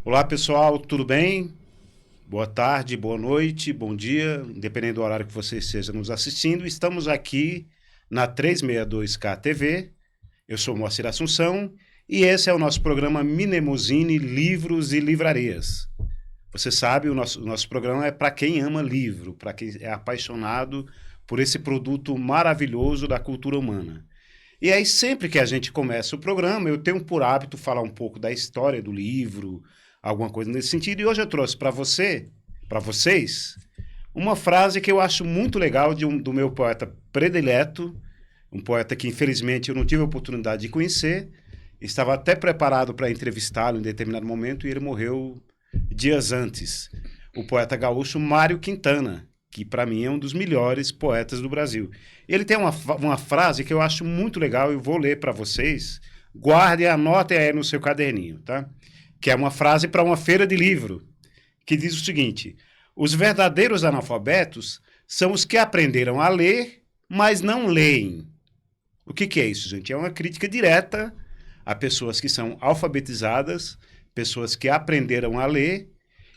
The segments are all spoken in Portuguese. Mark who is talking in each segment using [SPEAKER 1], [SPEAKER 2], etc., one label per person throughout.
[SPEAKER 1] Olá, pessoal, tudo bem? Boa tarde, boa noite, bom dia, independente do horário que você esteja nos assistindo. Estamos aqui na 362K TV. Eu sou Moacir Assunção e esse é o nosso programa Minemosine Livros e Livrarias. Você sabe, o nosso programa é para quem ama livro, para quem é apaixonado por esse produto maravilhoso da cultura humana. E aí, sempre que a gente começa o programa, eu tenho por hábito falar um pouco da história do livro, alguma coisa nesse sentido. E hoje eu trouxe para vocês, uma frase que eu acho muito legal do meu poeta predileto, um poeta que infelizmente eu não tive a oportunidade de conhecer. Estava até preparado para entrevistá-lo em determinado momento e ele morreu dias antes. O poeta gaúcho Mário Quintana, que para mim é um dos melhores poetas do Brasil. Ele tem uma frase que eu acho muito legal e vou ler para vocês. Guardem, anotem aí no seu caderninho, tá? Que é uma frase para uma feira de livro, que diz o seguinte: os verdadeiros analfabetos são os que aprenderam a ler, mas não leem. O que é isso, gente? É uma crítica direta a pessoas que são alfabetizadas, pessoas que aprenderam a ler,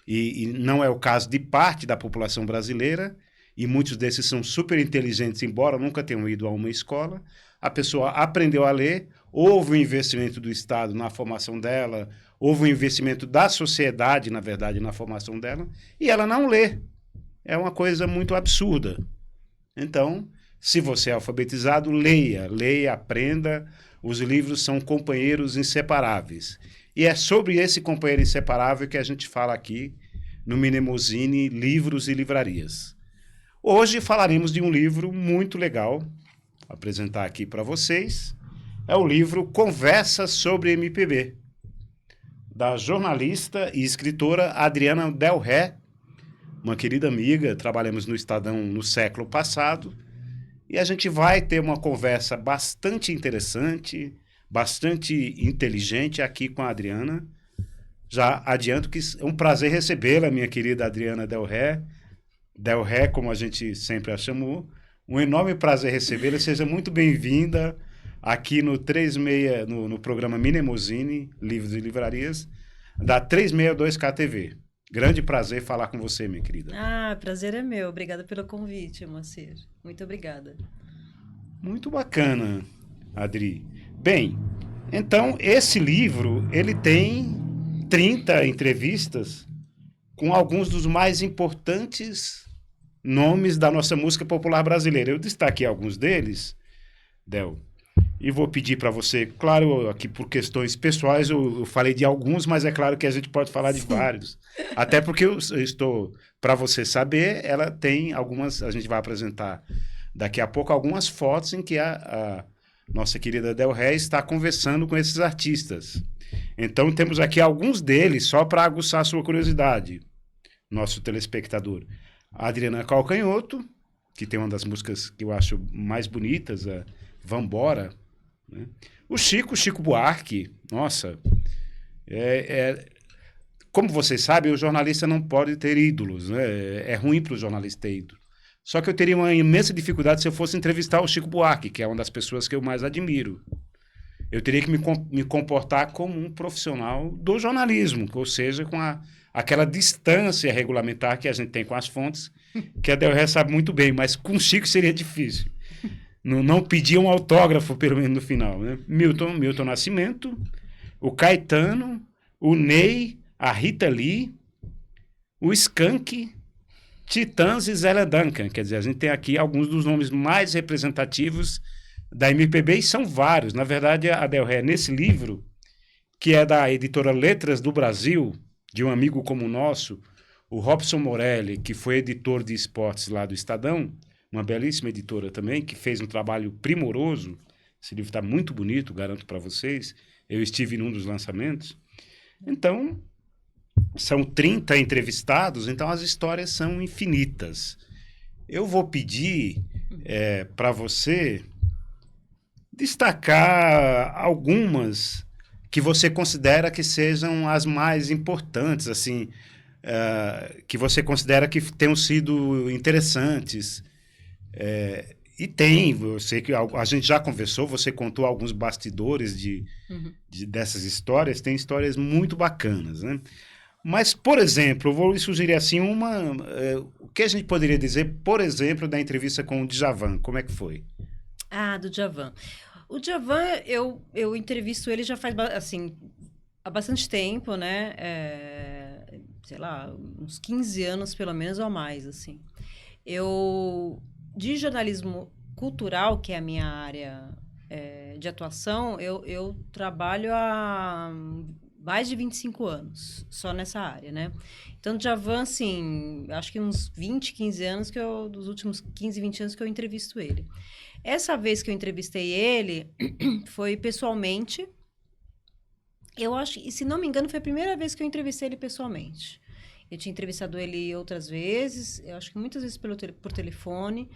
[SPEAKER 1] e não é o caso de parte da população brasileira, e muitos desses são super inteligentes, embora nunca tenham ido a uma escola. A pessoa aprendeu a ler, houve um investimento do Estado na formação dela, houve um investimento da sociedade, na verdade, na formação dela, e ela não lê. É uma coisa muito absurda. Então, se você é alfabetizado, leia, aprenda. Os livros são companheiros inseparáveis. E é sobre esse companheiro inseparável que a gente fala aqui no Minemosine Livros e Livrarias. Hoje falaremos de um livro muito legal, vou apresentar aqui para vocês. É o livro Conversas sobre MPB, da jornalista e escritora Adriana Del Ré, uma querida amiga. Trabalhamos no Estadão no século passado, e a gente vai ter uma conversa bastante interessante, bastante inteligente aqui com a Adriana. Já adianto que é um prazer recebê-la, minha querida Adriana Del Ré, como a gente sempre a chamou. Um enorme prazer recebê-la. Seja muito bem-vinda aqui no 36, no programa Minemosine, Livros e Livrarias, da 362K TV. Grande prazer falar com você, minha querida.
[SPEAKER 2] Prazer é meu. Obrigada pelo convite, Moacir. Muito obrigada.
[SPEAKER 1] Muito bacana, Adri. Bem, então esse livro, ele tem 30 entrevistas com alguns dos mais importantes nomes da nossa música popular brasileira. Eu destaquei alguns deles, Del, e vou pedir para você, claro, aqui por questões pessoais eu falei de alguns, mas é claro que a gente pode falar de vários. Até porque eu estou, para você saber, ela tem algumas, a gente vai apresentar daqui a pouco algumas fotos em que a nossa querida Del Ré está conversando com esses artistas. Então temos aqui alguns deles, só para aguçar a sua curiosidade, nosso telespectador. A Adriana Calcanhoto, que tem uma das músicas que eu acho mais bonitas, a Vambora, né? O Chico Buarque, nossa, como vocês sabem, o jornalista não pode ter ídolos, né? É ruim para o jornalista ter ídolo. Só que eu teria uma imensa dificuldade se eu fosse entrevistar o Chico Buarque, que é uma das pessoas que eu mais admiro. Eu teria que me comportar como um profissional do jornalismo, ou seja, com aquela distância regulamentar que a gente tem com as fontes, que a Del Ré sabe muito bem, mas com o Chico seria difícil. Não pedia um autógrafo, pelo menos no final, né? Milton Nascimento, o Caetano, o Ney, a Rita Lee, o Skank, Titãs e Zélia Duncan. Quer dizer, a gente tem aqui alguns dos nomes mais representativos da MPB, e são vários. Na verdade, a Del Ré, nesse livro, que é da editora Letras do Brasil, de um amigo como o nosso, o Robson Morelli, que foi editor de esportes lá do Estadão, uma belíssima editora também, que fez um trabalho primoroso. Esse livro está muito bonito, garanto para vocês. Eu estive num dos lançamentos. Então, são 30 entrevistados, então as histórias são infinitas. Eu vou pedir para você destacar algumas que você considera que sejam as mais importantes, assim, que você considera que tenham sido interessantes. E tem, eu sei que a gente já conversou, você contou alguns bastidores dessas histórias, tem histórias muito bacanas, né? Mas, por exemplo, eu vou sugerir assim o que a gente poderia dizer, por exemplo, da entrevista com o Djavan, como é que foi?
[SPEAKER 2] Ah, do Djavan. O Djavan, eu entrevisto ele já faz, assim, há bastante tempo, né? Sei lá, uns 15 anos, pelo menos, ou mais, assim. De jornalismo cultural, que é a minha área, de atuação, eu trabalho há mais de 25 anos, só nessa área, né? Então, Djavan, assim, acho que uns 20, 15 anos dos últimos 15, 20 anos que eu entrevisto ele. Essa vez que eu entrevistei ele, foi pessoalmente. Eu acho, e se não me engano, foi a primeira vez que eu entrevistei ele pessoalmente. Eu tinha entrevistado ele outras vezes, eu acho que muitas vezes por telefone.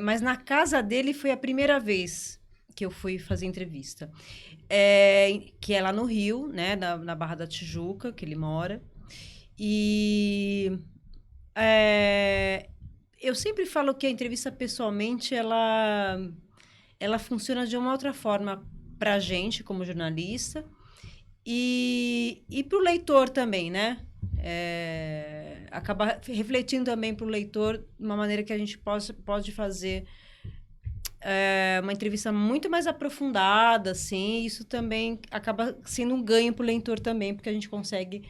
[SPEAKER 2] Mas na casa dele foi a primeira vez que eu fui fazer entrevista. Que é lá no Rio, né, na Barra da Tijuca, que ele mora. E eu sempre falo que a entrevista pessoalmente, ela funciona de uma outra forma para a gente, como jornalista, e para o leitor também, né? Acaba refletindo também para o leitor de uma maneira que a gente pode fazer uma entrevista muito mais aprofundada, assim, e isso também acaba sendo um ganho para o leitor também, porque a gente consegue,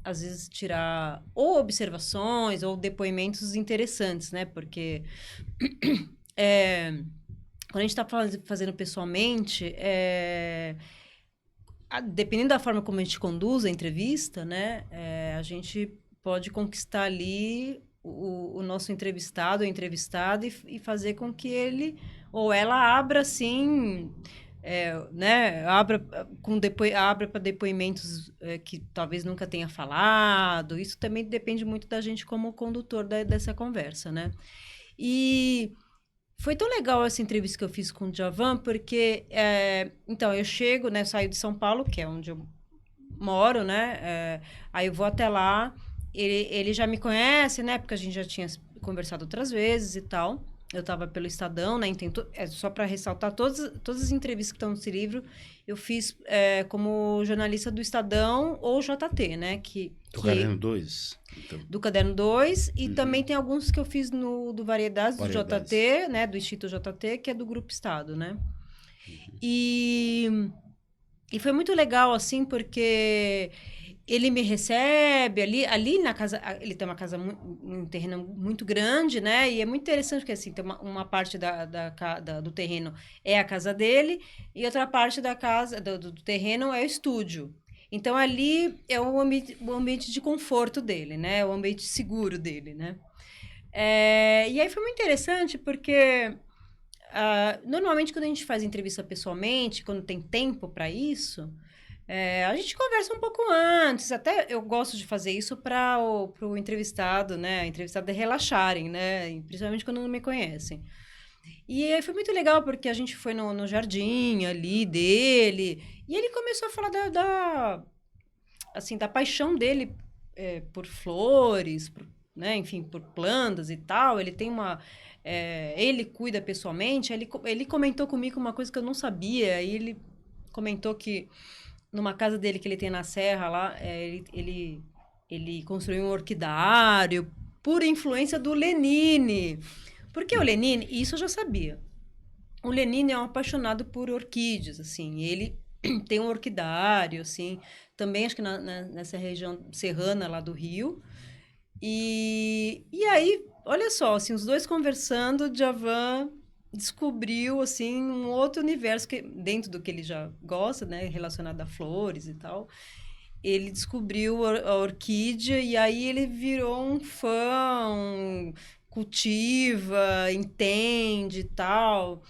[SPEAKER 2] às vezes, tirar ou observações ou depoimentos interessantes, né? Porque quando a gente está fazendo pessoalmente, dependendo da forma como a gente conduz a entrevista, né, a gente pode conquistar ali o nosso entrevistado ou entrevistada e fazer com que ele ou ela abra, assim, né, abra para depoimentos que talvez nunca tenha falado. Isso também depende muito da gente como condutor dessa conversa, né? E foi tão legal essa entrevista que eu fiz com o Djavan, porque, então, eu chego, né, saio de São Paulo, que é onde eu moro, né, aí eu vou até lá, ele já me conhece, né, porque a gente já tinha conversado outras vezes e tal. Eu estava pelo Estadão, né, só para ressaltar, todas as entrevistas que estão nesse livro, eu fiz como jornalista do Estadão ou JT, né,
[SPEAKER 1] Do Caderno 2, então.
[SPEAKER 2] do Caderno 2, e também tem alguns que eu fiz do Variedades, do
[SPEAKER 1] Variedades.
[SPEAKER 2] JT, né, do Instituto JT, que é do Grupo Estado, né? E foi muito legal, assim, porque ele me recebe ali na casa, ele tem uma casa, um terreno muito grande, né? E é muito interessante, porque, assim, tem uma parte do terreno é a casa dele, e outra parte da casa, do terreno é o estúdio. Então, ali é o ambiente de conforto dele, né? O ambiente seguro dele, né? E aí foi muito interessante, porque normalmente quando a gente faz entrevista pessoalmente, quando tem tempo para isso, a gente conversa um pouco antes. Até eu gosto de fazer isso para o entrevistado, né? A entrevistada relaxarem, né? E principalmente quando não me conhecem. E aí foi muito legal, porque a gente foi no jardim ali dele, e ele começou a falar assim, da paixão dele por flores, né? Enfim, por plantas e tal. Ele tem ele cuida pessoalmente. Ele comentou comigo uma coisa que eu não sabia. E ele comentou que numa casa dele que ele tem na Serra lá, ele construiu um orquidário por influência do Lenine. Porque o Lenine, isso eu já sabia. O Lenine é um apaixonado por orquídeas, assim. Ele tem um orquidário, assim, também acho que nessa região serrana lá do Rio. E aí, olha só, assim, os dois conversando, o Djavan descobriu, assim, um outro universo que, dentro do que ele já gosta, né, relacionado a flores e tal. Ele descobriu a orquídea e aí ele virou um fã, cultiva, entende e tal.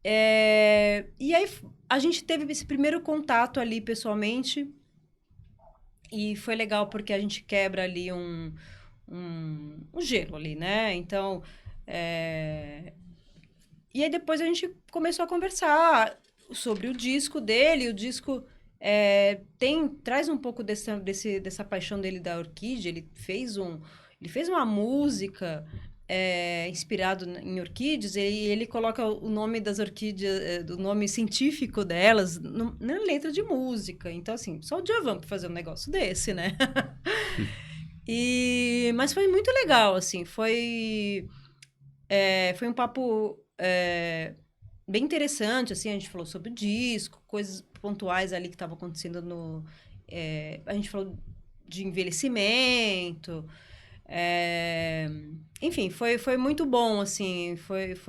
[SPEAKER 2] E aí a gente teve esse primeiro contato ali pessoalmente e foi legal porque a gente quebra ali um gelo ali, né? Então, e aí depois a gente começou a conversar sobre o disco dele. O disco traz um pouco dessa paixão dele da orquídea. Ele fez uma música inspirado em orquídeas, ele coloca o nome das orquídeas, do nome científico delas, na letra de música. Então, assim, só o Djavan para fazer um negócio desse, né? Mas foi muito legal, assim, foi um papo bem interessante, assim, a gente falou sobre o disco, coisas pontuais ali que estavam acontecendo a gente falou de envelhecimento, enfim, foi muito bom, assim,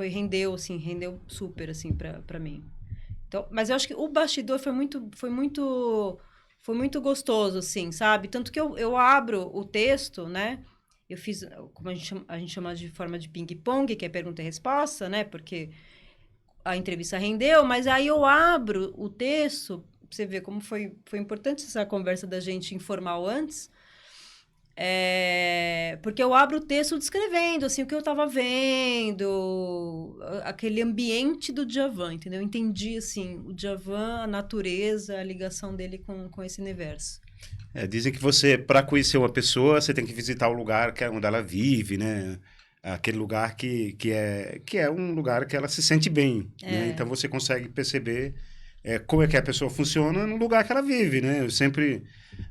[SPEAKER 2] rendeu super, assim, para mim. Então, mas eu acho que o bastidor foi muito gostoso, assim, sabe? Tanto que eu abro o texto, né? Eu fiz, como a gente chama de forma de ping-pong, que é pergunta e resposta, né? Porque a entrevista rendeu, mas aí eu abro o texto, pra você ver como foi importante essa conversa da gente informal antes, porque eu abro o texto descrevendo, assim, o que eu estava vendo, aquele ambiente do Djavan, entendeu? Eu entendi, assim, o Djavan, a natureza, a ligação dele com esse universo.
[SPEAKER 1] Dizem que você, para conhecer uma pessoa, você tem que visitar o lugar onde ela vive, né? Aquele lugar que é um lugar que ela se sente bem, né? Então você consegue perceber como é que a pessoa funciona no lugar que ela vive, né? Eu sempre,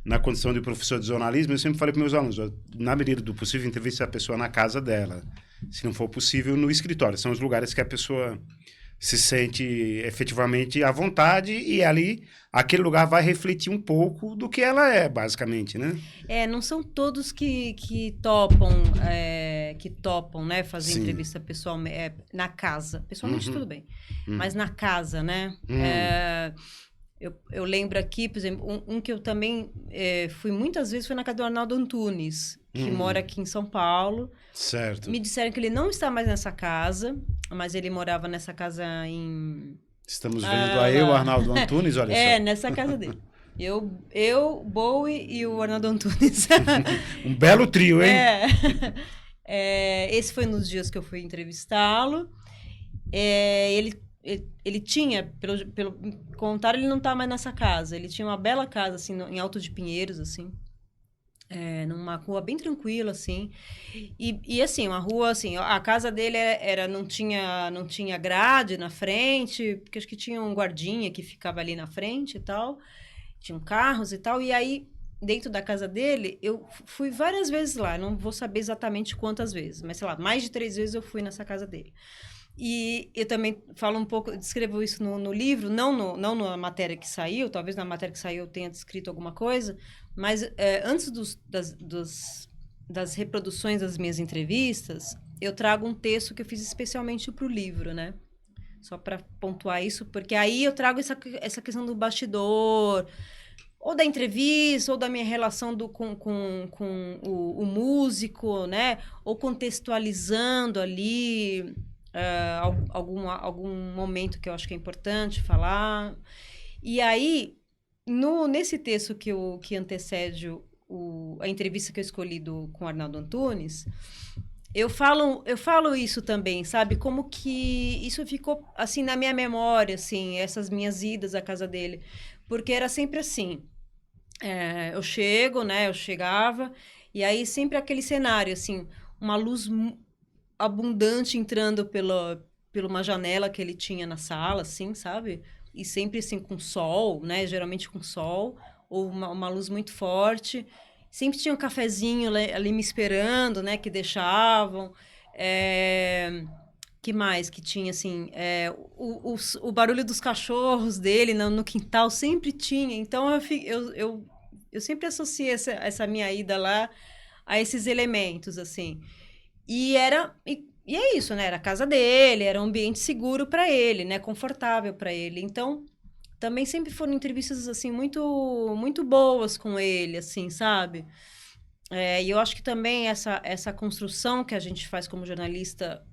[SPEAKER 1] na condição de professor de jornalismo, eu sempre falei para meus alunos, na medida do possível, entreviste a pessoa na casa dela. Se não for possível, no escritório. São os lugares que a pessoa se sente efetivamente à vontade e ali aquele lugar vai refletir um pouco do que ela é, basicamente, né?
[SPEAKER 2] Não são todos que topam, né, fazer
[SPEAKER 1] Sim.
[SPEAKER 2] entrevista pessoal na casa. Pessoalmente tudo bem, mas na casa, né? Eu lembro aqui, por exemplo, um que eu também fui muitas vezes foi na casa do Arnaldo Antunes, que mora aqui em São Paulo.
[SPEAKER 1] Certo.
[SPEAKER 2] Me disseram que ele não está mais nessa casa, mas ele morava nessa casa em...
[SPEAKER 1] Estamos vendo aí o Arnaldo Antunes, olha só.
[SPEAKER 2] Nessa casa dele. Eu, Bowie e o Arnaldo Antunes.
[SPEAKER 1] Um belo trio, hein?
[SPEAKER 2] Esse foi nos dias que eu fui entrevistá-lo. Ele tinha, pelo contrário, ele não está mais nessa casa. Ele tinha uma bela casa, assim, em Alto de Pinheiros, assim. Numa rua bem tranquila, assim. E assim, uma rua, assim, a casa dele não tinha grade na frente, porque acho que tinha um guardinha que ficava ali na frente e tal. Tinham carros e tal. E aí, dentro da casa dele, eu fui várias vezes lá. Não vou saber exatamente quantas vezes, mas sei lá, mais de 3 vezes eu fui nessa casa dele. E eu também falo um pouco, descrevo isso no livro, não na matéria que saiu, talvez na matéria que saiu eu tenha descrito alguma coisa, mas antes das reproduções das minhas entrevistas, eu trago um texto que eu fiz especialmente para o livro, né? Só para pontuar isso, porque aí eu trago essa questão do bastidor, ou da entrevista, ou da minha relação com o músico, né? Ou contextualizando ali algum momento que eu acho que é importante falar. E aí, nesse texto que antecede a entrevista que eu escolhi com o Arnaldo Antunes, eu falo isso também, sabe? Como que isso ficou, assim, na minha memória, assim, essas minhas idas à casa dele. Porque era sempre assim. Eu chegava, e aí sempre aquele cenário, assim, uma luz abundante entrando pela uma janela que ele tinha na sala, assim, sabe? E sempre, assim, com sol, né? Geralmente com sol, ou uma luz muito forte. Sempre tinha um cafezinho ali me esperando, né? Que deixavam. Que mais que tinha, assim? O barulho dos cachorros dele no quintal sempre tinha. Então, eu sempre associei essa minha ida lá a esses elementos, assim. E é isso, né? Era a casa dele, era um ambiente seguro para ele, né? Confortável para ele. Então, também sempre foram entrevistas, assim, muito, muito boas com ele, assim, sabe? E eu acho que também essa construção que a gente faz como jornalista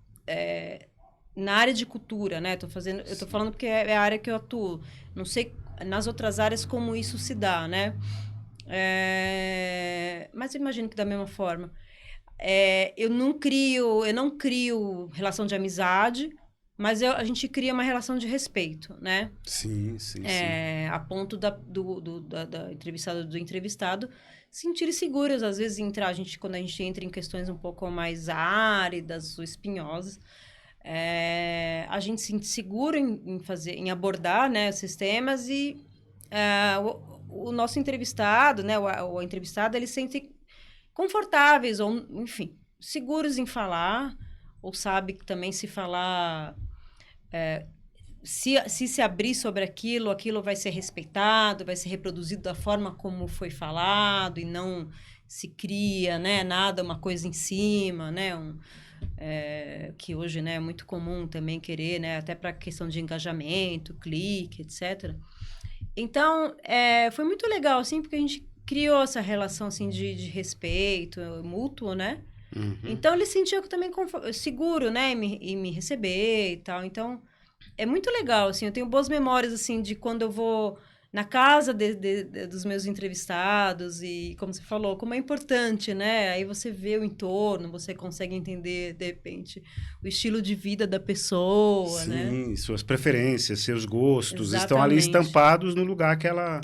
[SPEAKER 2] na área de cultura, né? Eu tô falando porque é a área que eu atuo. Não sei nas outras áreas como isso se dá, né? Mas eu imagino que da mesma forma. Eu não crio relação de amizade, mas a gente cria uma relação de respeito, né?
[SPEAKER 1] Sim, sim, sim.
[SPEAKER 2] A ponto da entrevistada do entrevistado sentir seguras, às vezes quando a gente entra em questões um pouco mais áridas ou espinhosas, a gente se sente seguro em abordar, né, esses temas e o nosso entrevistado, né, o entrevistado, eles sentem confortáveis ou, enfim, seguros em falar, ou sabe que também se falar, se abrir sobre aquilo vai ser respeitado, vai ser reproduzido da forma como foi falado e não se cria, né, nada, uma coisa em cima, né, que hoje, né, é muito comum também querer, né, até para questão de engajamento, clique, etc. Então, foi muito legal, assim, porque a gente criou essa relação, assim, de respeito mútuo, né?
[SPEAKER 1] Uhum.
[SPEAKER 2] Então, ele sentia que também seguro, né, em me receber e tal. Então, é muito legal, assim, eu tenho boas memórias, assim, de quando eu vou na casa dos meus entrevistados e, como você falou, como é importante, né? Aí você vê o entorno, você consegue entender, de repente, o estilo de vida da pessoa, né?
[SPEAKER 1] Sim, suas preferências, seus gostos estão ali
[SPEAKER 2] Exatamente.
[SPEAKER 1] estampados no lugar que ela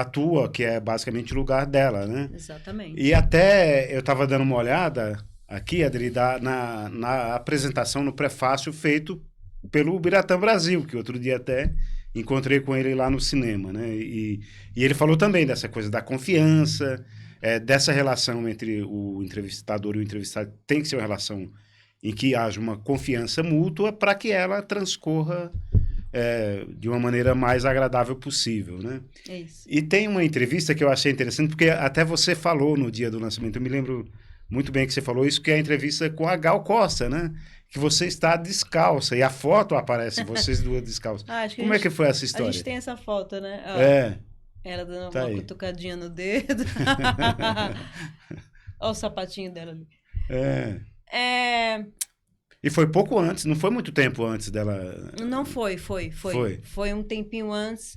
[SPEAKER 1] atua, que é basicamente o lugar dela, né?
[SPEAKER 2] Exatamente.
[SPEAKER 1] E até eu estava dando uma olhada aqui, Adri, na apresentação, no prefácio feito pelo Biratã Brasil, que outro dia até encontrei com ele lá no cinema, né? E ele falou também dessa coisa da confiança, dessa relação entre o entrevistador e o entrevistado, tem que ser uma relação em que haja uma confiança mútua para que ela transcorra de uma maneira mais agradável possível, né?
[SPEAKER 2] É isso.
[SPEAKER 1] E tem uma entrevista que eu achei interessante, porque até você falou no dia do lançamento, eu me lembro muito bem que você falou isso, que é a entrevista com a Gal Costa, né? Que você está descalça, e a foto aparece, vocês duas descalças. Como é que foi essa história?
[SPEAKER 2] A gente tem essa foto, né? Ó, ela dando
[SPEAKER 1] tá
[SPEAKER 2] uma
[SPEAKER 1] aí.
[SPEAKER 2] cutucadinha no dedo. Olha o sapatinho dela ali.
[SPEAKER 1] E foi pouco antes, não foi muito tempo antes dela...
[SPEAKER 2] Não foi. Foi um tempinho antes,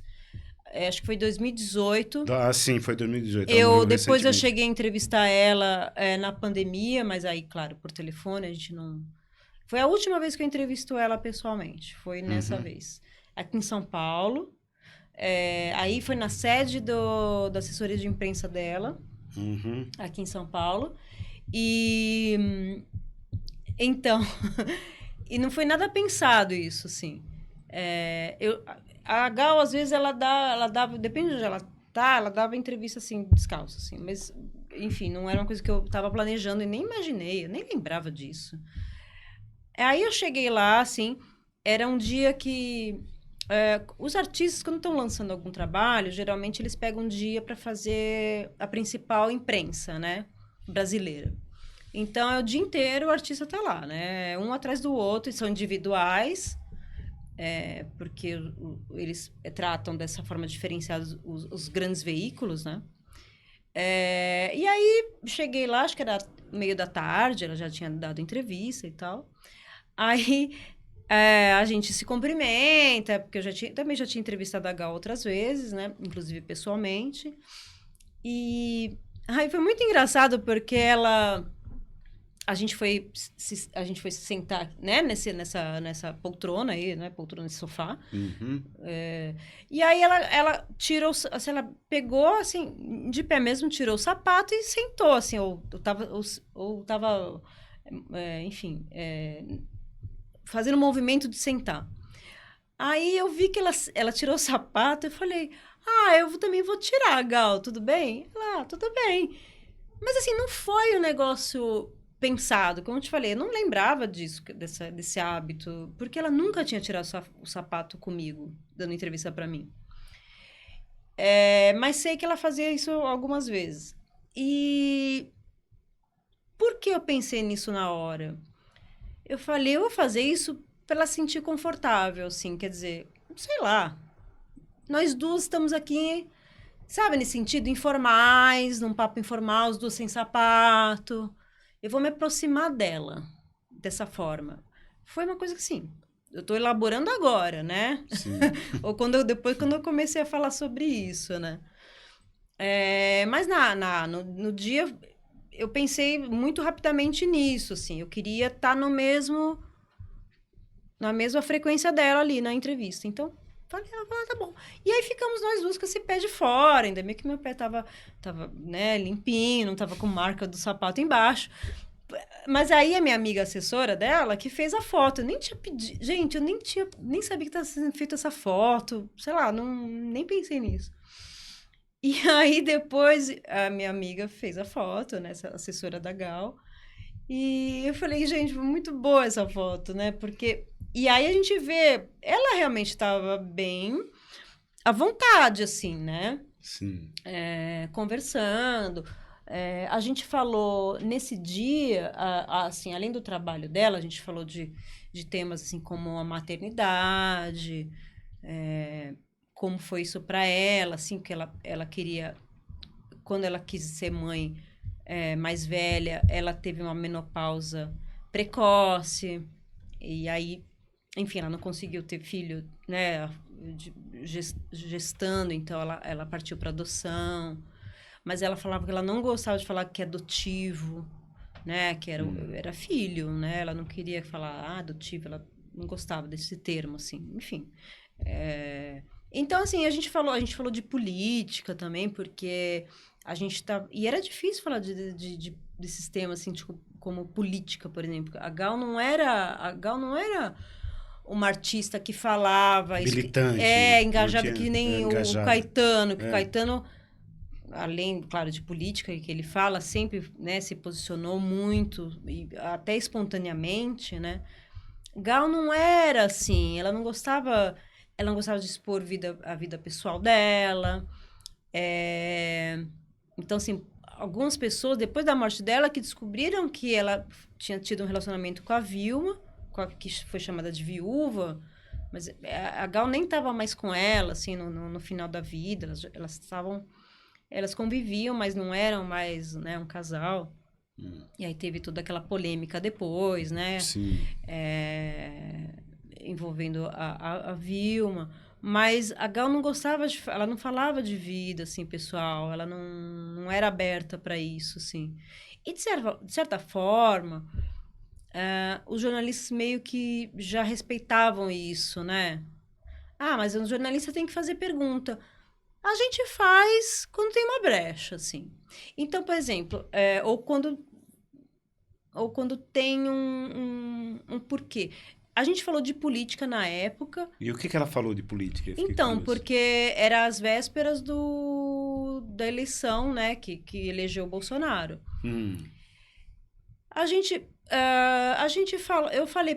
[SPEAKER 2] acho que foi 2018.
[SPEAKER 1] Sim, foi 2018.
[SPEAKER 2] Depois eu cheguei a entrevistar ela na pandemia, mas aí, claro, por telefone, a gente não... Foi a última vez que eu entrevisto ela pessoalmente, foi nessa vez. Aqui em São Paulo. Aí foi na sede da assessoria de imprensa dela, aqui em São Paulo. E... Então... e não foi nada pensado isso, assim. A Gal, às vezes, ela dava... Depende de onde ela tá, ela dava entrevista, assim, descalça, assim. Mas, enfim, não era uma coisa que eu tava planejando e nem imaginei, eu nem lembrava disso. Aí eu cheguei lá, assim, era um dia que... os artistas, quando estão lançando algum trabalho, geralmente eles pegam um dia para fazer a principal imprensa, né? Brasileira. Então, é o dia inteiro o artista tá lá, né? Um atrás do outro, e são individuais, porque eles tratam dessa forma diferenciada os grandes veículos, né? E aí, cheguei lá, acho que era meio da tarde, ela já tinha dado entrevista e tal. Aí, a gente se cumprimenta, porque eu também já tinha entrevistado a Gal outras vezes, né? Inclusive pessoalmente. E aí foi muito engraçado, porque a gente foi se sentar, né, nessa poltrona aí, né, poltrona de sofá. E aí ela tirou, assim, ela pegou, assim, de pé mesmo, tirou o sapato e sentou, assim, ou tava enfim, fazendo um movimento de sentar. Aí eu vi que ela tirou o sapato e falei, eu também vou tirar, Gal, tudo bem? Ela, tudo bem. Mas assim, não foi um negócio pensado, como eu te falei, eu não lembrava desse hábito, porque ela nunca tinha tirado o sapato comigo, dando entrevista para mim. Mas sei que ela fazia isso algumas vezes. E por que eu pensei nisso na hora? Eu falei, eu vou fazer isso para ela se sentir confortável, assim, quer dizer, sei lá, nós duas estamos aqui, sabe, nesse sentido, informais, num papo informal, os dois sem sapato. Eu vou me aproximar dela dessa forma. Foi uma coisa que, sim, eu estou elaborando agora, né?
[SPEAKER 1] Sim.
[SPEAKER 2] Ou depois quando eu comecei a falar sobre isso, né? Mas no dia, eu pensei muito rapidamente nisso, assim. Eu queria estar no mesmo na mesma frequência dela ali na entrevista. Então, ela falou, tá bom. E aí ficamos nós duas com esse pé de fora, ainda bem que meu pé tava né, limpinho, não tava com marca do sapato embaixo. Mas aí a minha amiga assessora dela que fez a foto, eu nem tinha pedido, gente, eu nem sabia que estava sendo feita essa foto, sei lá, nem pensei nisso. E aí depois a minha amiga fez a foto, né, essa assessora da Gal, e eu falei, gente, muito boa essa foto, né, porque... E aí a gente vê, ela realmente estava bem à vontade, assim, né?
[SPEAKER 1] Sim.
[SPEAKER 2] Conversando. A gente falou nesse dia, assim, além do trabalho dela, a gente falou de temas assim como a maternidade, como foi isso para ela, assim, que ela queria, quando ela quis ser mãe mais velha, ela teve uma menopausa precoce, e aí, enfim, ela não conseguiu ter filho, né, gestando, então ela partiu para adoção. Mas ela falava que ela não gostava de falar que é adotivo, né? Que era filho, né? Ela não queria falar adotivo, ela não gostava desse termo, assim. Enfim. Então, assim, a gente falou de política também, porque a gente tá... E era difícil falar desses temas, assim, tipo, como política, por exemplo. A Gal não era uma artista que falava...
[SPEAKER 1] Militante.
[SPEAKER 2] Engajada que nem o Caetano, que o Caetano... Além, claro, de política que ele fala, sempre, né, se posicionou muito, e até espontaneamente, né? Gal não era assim, ela não gostava de expor a vida pessoal dela. Então, assim, algumas pessoas, depois da morte dela, que descobriram que ela tinha tido um relacionamento com a Vilma, que foi chamada de viúva, mas a Gal nem estava mais com ela, assim, no final da vida, elas conviviam, mas não eram mais, né, um casal. E aí teve toda aquela polêmica depois, né?
[SPEAKER 1] Sim.
[SPEAKER 2] Envolvendo a Vilma. Mas a Gal não gostava ela não falava de vida, assim, pessoal. Ela não era aberta para isso, assim. E, de certa forma, os jornalistas meio que já respeitavam isso, né? Mas um jornalista tem que fazer pergunta. A gente faz quando tem uma brecha, assim. Então, por exemplo, ou quando tem um porquê. A gente falou de política na época.
[SPEAKER 1] E o que ela falou de política?
[SPEAKER 2] Então, porque era as vésperas da eleição, né, que elegeu o Bolsonaro. A gente fala,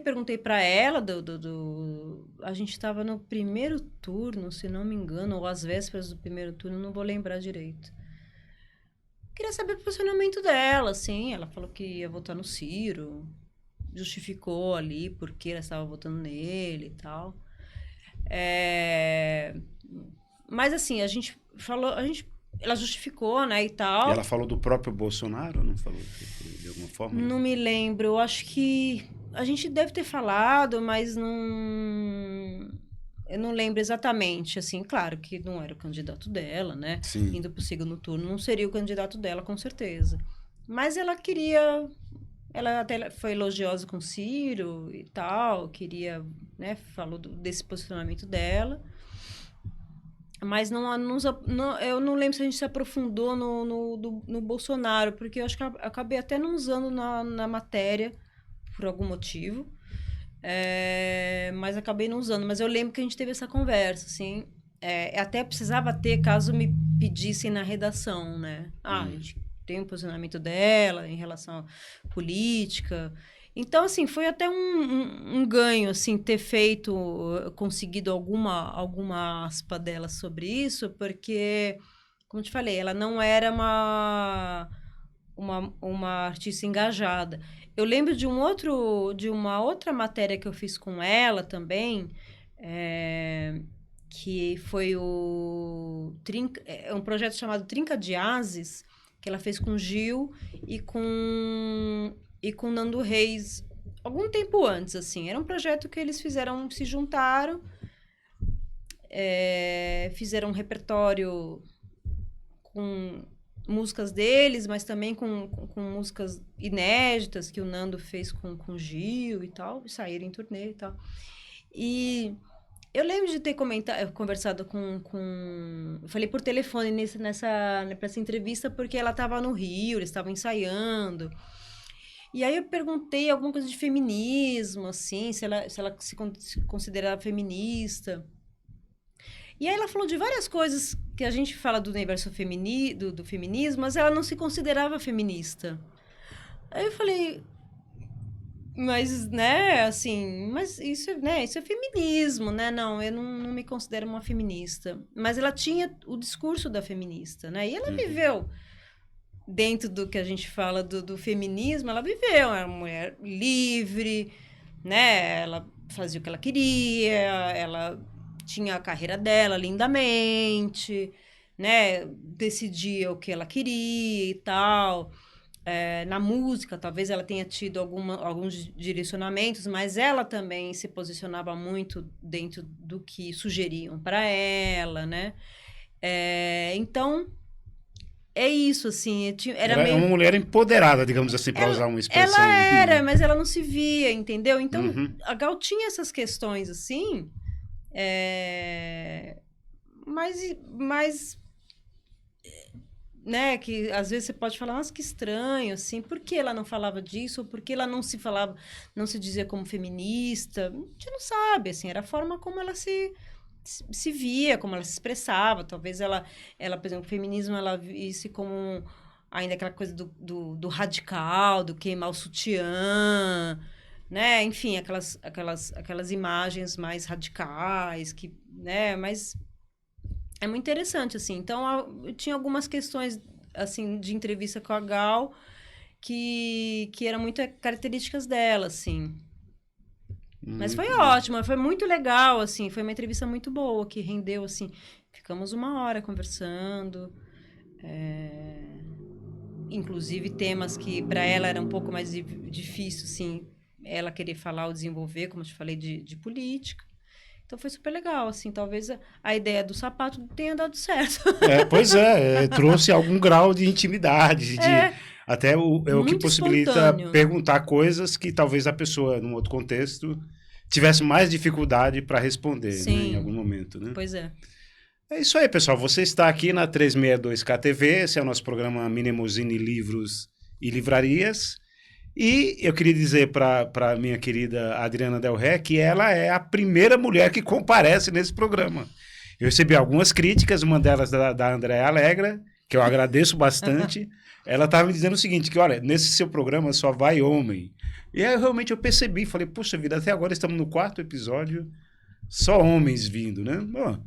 [SPEAKER 2] perguntei para ela a gente estava no primeiro turno, se não me engano, ou às vésperas do primeiro turno, não vou lembrar direito. Queria saber o posicionamento dela, assim, ela falou que ia votar no Ciro, justificou ali porque ela estava votando nele e tal. Mas assim, ela justificou, né, e tal.
[SPEAKER 1] E ela falou do próprio Bolsonaro, não falou de alguma forma?
[SPEAKER 2] Não me lembro, eu acho que a gente deve ter falado, mas eu não lembro exatamente, assim, claro que não era o candidato dela, né?
[SPEAKER 1] Sim.
[SPEAKER 2] Indo pro segundo turno, não seria o candidato dela, com certeza. Mas ela queria... Ela até foi elogiosa com o Ciro e tal, queria, né? Falou desse posicionamento dela. Mas eu não lembro se a gente se aprofundou no Bolsonaro, porque eu acho que eu acabei até não usando na matéria, por algum motivo. Mas acabei não usando. Mas eu lembro que a gente teve essa conversa, assim. Até precisava ter, caso me pedissem na redação, né? A gente tem um posicionamento dela em relação à política. Então, assim, foi até um ganho, assim, ter conseguido alguma aspa dela sobre isso, porque, como eu te falei, ela não era uma artista engajada. Eu lembro de uma outra matéria que eu fiz com ela também, que foi um projeto chamado Trinca de Ases, que ela fez com Gil e com Nando Reis, algum tempo antes, assim. Era um projeto que eles se juntaram, fizeram um repertório com músicas deles, mas também com músicas inéditas que o Nando fez com o Gil e tal, e saíram em turnê e tal. E eu lembro de ter conversado eu falei por telefone nessa entrevista, porque ela estava no Rio, eles estavam ensaiando. E aí eu perguntei alguma coisa de feminismo, assim, se ela se considerava feminista. E aí ela falou de várias coisas que a gente fala do universo do feminismo, mas ela não se considerava feminista. Aí eu falei, mas, né, assim, mas isso é feminismo, né? Não, eu não me considero uma feminista. Mas ela tinha o discurso da feminista, né? E ela viveu dentro do que a gente fala do feminismo, ela viveu, era uma mulher livre, né? Ela fazia o que ela queria, ela tinha a carreira dela lindamente, né? Decidia o que ela queria e tal. Na música, talvez ela tenha tido alguns direcionamentos, mas ela também se posicionava muito dentro do que sugeriam para ela, né? Então, é isso, assim.
[SPEAKER 1] Era uma mulher empoderada, digamos assim, para usar uma expressão.
[SPEAKER 2] Ela era, mas ela não se via, entendeu? Então, a Gal tinha essas questões, assim, mas né, que às vezes você pode falar, nossa, que estranho, assim, por que ela não falava disso? Ou por que ela não se dizia como feminista? A gente não sabe, assim, era a forma como ela se via, como ela se expressava. Talvez ela, por exemplo, o feminismo, ela visse como ainda aquela coisa do radical, do queimar o sutiã, né? Enfim, aquelas imagens mais radicais, né? Mas é muito interessante, assim. Então, eu tinha algumas questões, assim, de entrevista com a Gal que eram muito características dela, assim. Mas foi ótimo, foi muito legal, assim. Foi uma entrevista muito boa, que rendeu, assim. Ficamos 1 hora conversando. Inclusive, temas que para ela era um pouco mais difícil, assim, ela querer falar ou desenvolver, como eu te falei, de política. Então foi super legal, assim, talvez a ideia do sapato tenha dado certo.
[SPEAKER 1] Pois trouxe algum grau de intimidade, até o que possibilita
[SPEAKER 2] espontâneo.
[SPEAKER 1] Perguntar coisas que talvez a pessoa, num outro contexto, tivesse mais dificuldade para responder, né, em algum momento, né?
[SPEAKER 2] Pois é.
[SPEAKER 1] É isso aí, pessoal. Você está aqui na 362K TV, esse é o nosso programa Minemuzine Livros e Livrarias. E eu queria dizer para minha querida Adriana Del Rey que ela é a primeira mulher que comparece nesse programa. Eu recebi algumas críticas, uma delas da Andréa Alegra, que eu agradeço bastante. Ela estava me dizendo o seguinte, que olha, nesse seu programa só vai homem. E aí realmente eu percebi, falei, poxa vida, até agora estamos no 4º episódio, só homens vindo, né? Bom,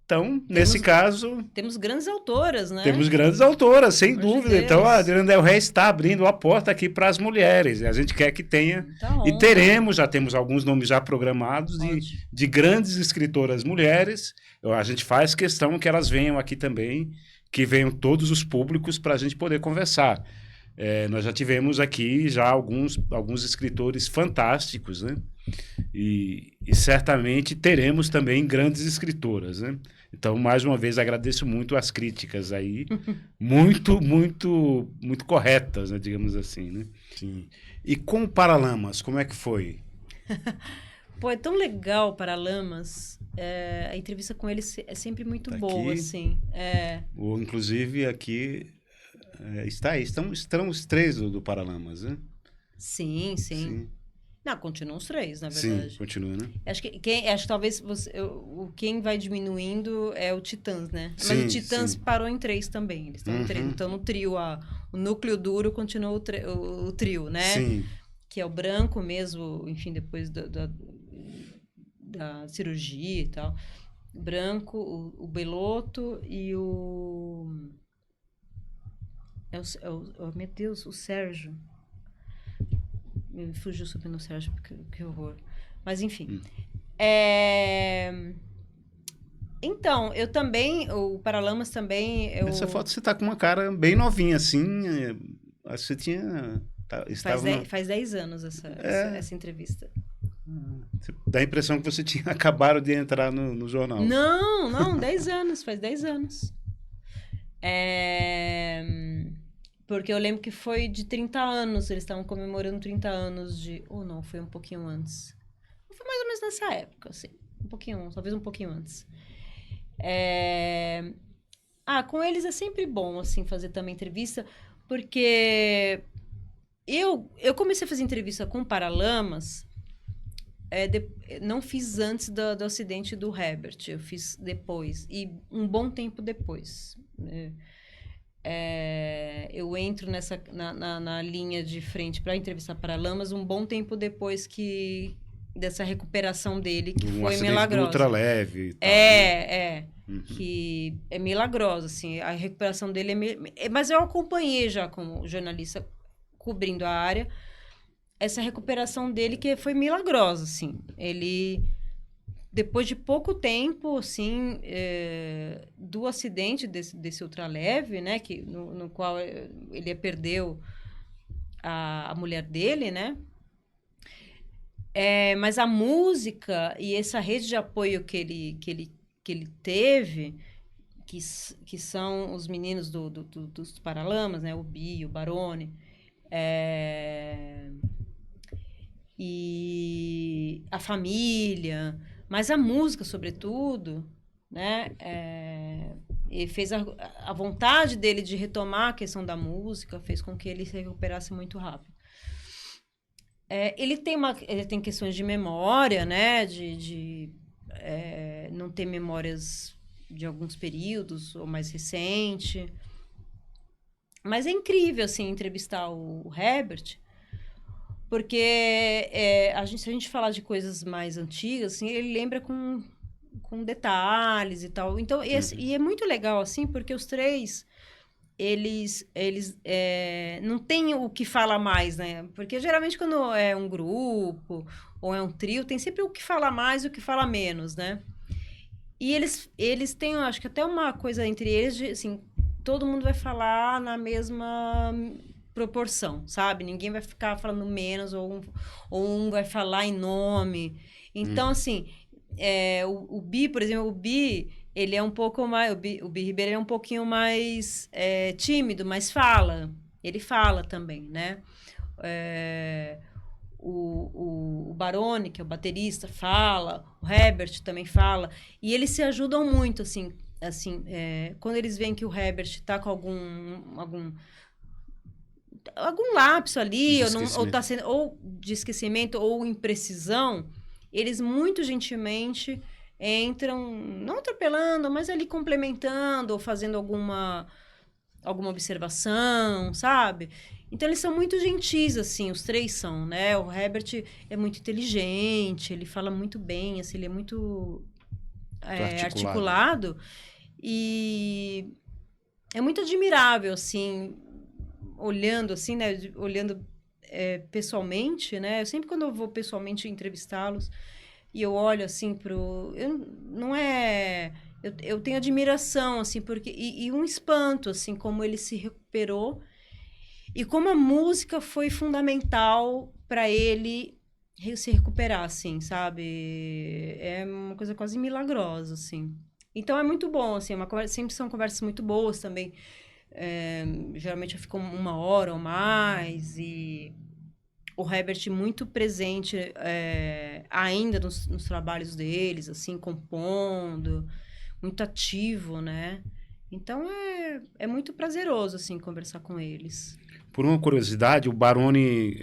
[SPEAKER 1] então, nesse caso...
[SPEAKER 2] Temos grandes autoras, né?
[SPEAKER 1] Temos grandes autoras, sem dúvida. Então, a Adriana Del Rey está abrindo a porta aqui para as mulheres. A gente quer que tenha. E já temos alguns nomes já programados de grandes escritoras mulheres. A gente faz questão que elas venham aqui também, que venham todos os públicos para a gente poder conversar. Nós já tivemos aqui já alguns escritores fantásticos, né? E certamente teremos também grandes escritoras, né? Então, mais uma vez, agradeço muito as críticas aí, muito corretas, né, digamos assim, né? Sim. E com o Paralamas, como é que foi?
[SPEAKER 2] Pô, é tão legal o Paralamas. A entrevista com ele é sempre muito boa, assim.
[SPEAKER 1] Inclusive, aqui estão os 3 do Paralamas, né?
[SPEAKER 2] Sim. Não, continuam os 3, na verdade.
[SPEAKER 1] Sim, continua, né?
[SPEAKER 2] Acho que talvez quem vai diminuindo é o Titãs, né? Mas o Titãs parou em 3 também. Eles estão em 3. Então, no trio, o núcleo duro continua o trio, né?
[SPEAKER 1] Sim.
[SPEAKER 2] Que é o Branco mesmo, enfim, depois da cirurgia e tal. Branco, o Belotto e o... meu Deus, o Sérgio. Me fugiu o sobrenome do Sérgio, que horror. Mas, enfim. Então, eu também, o Paralamas também...
[SPEAKER 1] Essa foto você tá com uma cara bem novinha, assim. Acho que você tinha...
[SPEAKER 2] Faz 10 anos essa entrevista.
[SPEAKER 1] Dá a impressão que você tinha acabado de entrar no jornal.
[SPEAKER 2] Não, 10 anos. Faz 10 anos. Porque eu lembro que foi de 30 anos, eles estavam comemorando 30 anos de... Ou não, foi um pouquinho antes. Foi mais ou menos nessa época, assim. Um pouquinho, talvez um pouquinho antes. Com eles é sempre bom, assim, fazer também entrevista, porque eu comecei a fazer entrevista com Paralamas, não fiz antes do acidente do Herbert, eu fiz depois, e um bom tempo depois. Eu entro na linha de frente para entrevistar Paralamas um bom tempo depois dessa recuperação dele, que foi milagrosa.
[SPEAKER 1] Ultra leve e tal,
[SPEAKER 2] que é milagrosa, assim, a recuperação dele mas eu acompanhei já como jornalista cobrindo a área, essa recuperação dele que foi milagrosa, assim, ele, depois de pouco tempo, assim, do acidente desse ultraleve, né, no qual ele perdeu a mulher dele, né, mas a música e essa rede de apoio que ele teve, que são os meninos dos Paralamas, né, o Bi, o Barone, e a família, mas a música, sobretudo, né? E fez a vontade dele de retomar a questão da música, fez com que ele se recuperasse muito rápido. Ele tem questões de memória, né? De não ter memórias de alguns períodos, ou mais recente. Mas é incrível, assim, entrevistar o Herbert, porque se a gente falar de coisas mais antigas, assim, ele lembra com detalhes e tal. Então, e é muito legal, assim, porque os três, eles não têm o que falar mais, né? Porque, geralmente, quando é um grupo ou é um trio, tem sempre o que falar mais e o que falar menos, né? E eles têm, eu acho que até uma coisa entre eles, de, assim, todo mundo vai falar na mesma proporção, sabe? Ninguém vai ficar falando menos ou um vai falar em nome. Então, assim, o Bi, por exemplo, ele é um pouco mais... O Bi Ribeiro é um pouquinho mais tímido, mas fala. Ele fala também, né? O Barone, que é o baterista, fala. O Herbert também fala. E eles se ajudam muito, assim, quando eles veem que o Herbert está com algum lapso ali, ou de esquecimento, ou imprecisão, eles muito gentilmente entram, não atropelando, mas ali complementando, ou fazendo alguma observação, sabe? Então, eles são muito gentis, assim, os três são, né? O Herbert é muito inteligente, ele fala muito bem, assim, ele é muito articulado. E é muito admirável, assim, olhando, assim, né? Olhando pessoalmente, né? Eu sempre, quando eu vou pessoalmente entrevistá-los, e eu olho, assim, eu tenho admiração, assim, porque... E um espanto, assim, como ele se recuperou e como a música foi fundamental para ele se recuperar, assim, sabe? É uma coisa quase milagrosa, assim. Então, é muito bom, assim, sempre são conversas muito boas também. Geralmente eu fico 1 hora ou mais, e o Herbert muito presente ainda nos trabalhos deles, assim, compondo, muito ativo, né? Então, é muito prazeroso, assim, conversar com eles.
[SPEAKER 1] Por uma curiosidade, o Barone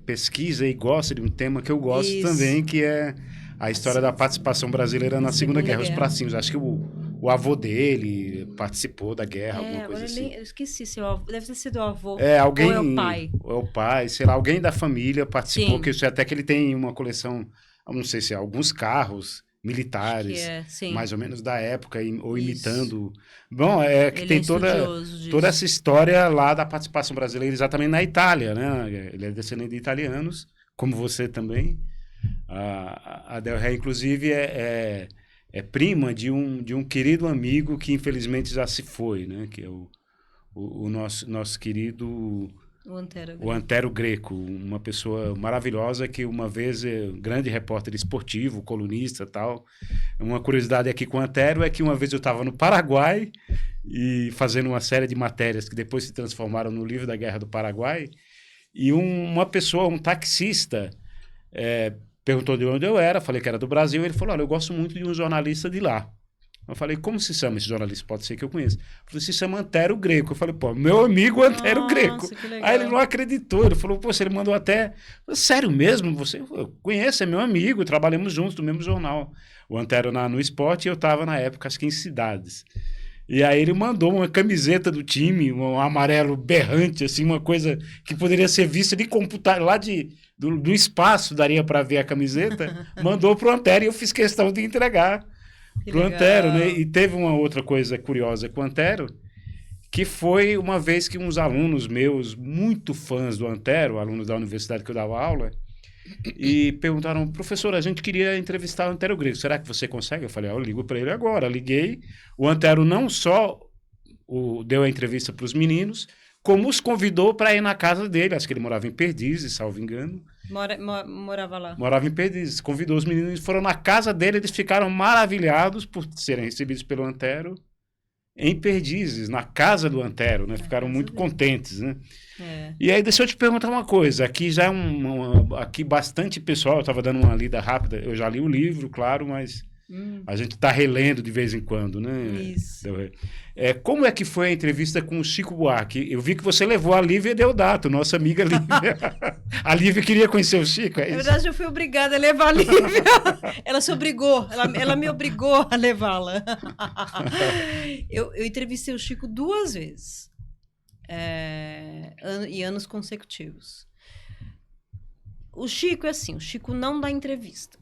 [SPEAKER 1] pesquisa e gosta de um tema que eu gosto também, que é a história da participação brasileira na Segunda Guerra, os pracinhos. Acho que o avô dele participou da guerra, alguma coisa assim.
[SPEAKER 2] Eu esqueci, deve ter sido o avô,
[SPEAKER 1] alguém,
[SPEAKER 2] ou é o pai.
[SPEAKER 1] Ou é o pai, sei lá, alguém da família participou, que isso até que ele tem uma coleção, não sei se alguns carros militares, mais ou menos da época, ou imitando. Bom, que tem toda essa história lá da participação brasileira, exatamente na Itália, né? Ele é descendente de italianos, como você também. A Del Rey, inclusive, é prima de um querido amigo que infelizmente já se foi, né? Que é o nosso querido... O Antero Greco, uma pessoa maravilhosa que uma vez grande repórter esportivo, colunista e tal. Uma curiosidade aqui com o Antero é que uma vez eu estava no Paraguai e fazendo uma série de matérias que depois se transformaram no livro da Guerra do Paraguai. E uma pessoa, um taxista, perguntou de onde eu era, falei que era do Brasil, ele falou, olha, eu gosto muito de um jornalista de lá. Eu falei, como se chama esse jornalista? Pode ser que eu conheça. Ele falou, se chama Antero Greco. Eu falei, pô, meu amigo Antero Greco. Aí ele não acreditou, ele falou, poxa, ele mandou até... Sério mesmo? Você? Eu conheço, é meu amigo, trabalhamos juntos no mesmo jornal. O Antero no esporte e eu estava na época, acho que em Cidades. E aí ele mandou uma camiseta do time, um amarelo berrante, assim, uma coisa que poderia ser vista de computador, lá do espaço, daria para ver a camiseta, mandou pro Antero e eu fiz questão de entregar pro Antero, né? E teve uma outra coisa curiosa com o Antero, que foi uma vez que uns alunos meus, muito fãs do Antero, alunos da universidade que eu dava aula, e perguntaram, professor, a gente queria entrevistar o Antero Greco, será que você consegue? Eu falei, eu ligo para ele agora. Liguei, o Antero não só deu a entrevista para os meninos, como os convidou para ir na casa dele, acho que ele morava em Perdizes, salvo engano.
[SPEAKER 2] Morava lá.
[SPEAKER 1] Morava em Perdizes, convidou os meninos, foram na casa dele, eles ficaram maravilhados por serem recebidos pelo Antero em Perdizes, na casa do Antero, né? Ficaram muito contentes, né? E aí, deixa eu te perguntar uma coisa, aqui já aqui bastante pessoal, eu estava dando uma lida rápida, eu já li o livro, claro, mas a gente está relendo de vez em quando, né?
[SPEAKER 2] Isso.
[SPEAKER 1] Como é que foi a entrevista com o Chico Buarque? Eu vi que você levou a Lívia Deodato, nossa amiga Lívia. A Lívia queria conhecer o Chico, é isso?
[SPEAKER 2] Na verdade, eu fui obrigada a levar a Lívia. Ela se obrigou, ela me obrigou a levá-la. Eu entrevistei o Chico 2 vezes. Em anos consecutivos. O Chico é assim, o Chico não dá entrevista.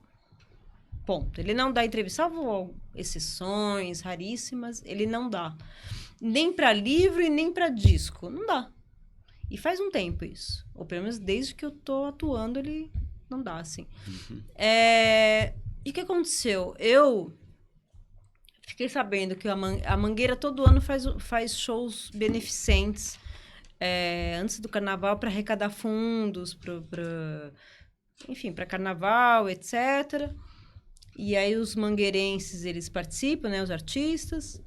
[SPEAKER 2] Ponto. Ele não dá entrevista, salvo exceções raríssimas, ele não dá. Nem para livro e nem para disco. Não dá. E faz um tempo isso. Ou pelo menos desde que eu tô atuando, ele não dá, assim. E o que aconteceu? Eu fiquei sabendo que a Mangueira todo ano faz shows beneficentes antes do carnaval para arrecadar fundos, enfim, para carnaval, etc. E aí os mangueirenses, eles participam, né? Os artistas.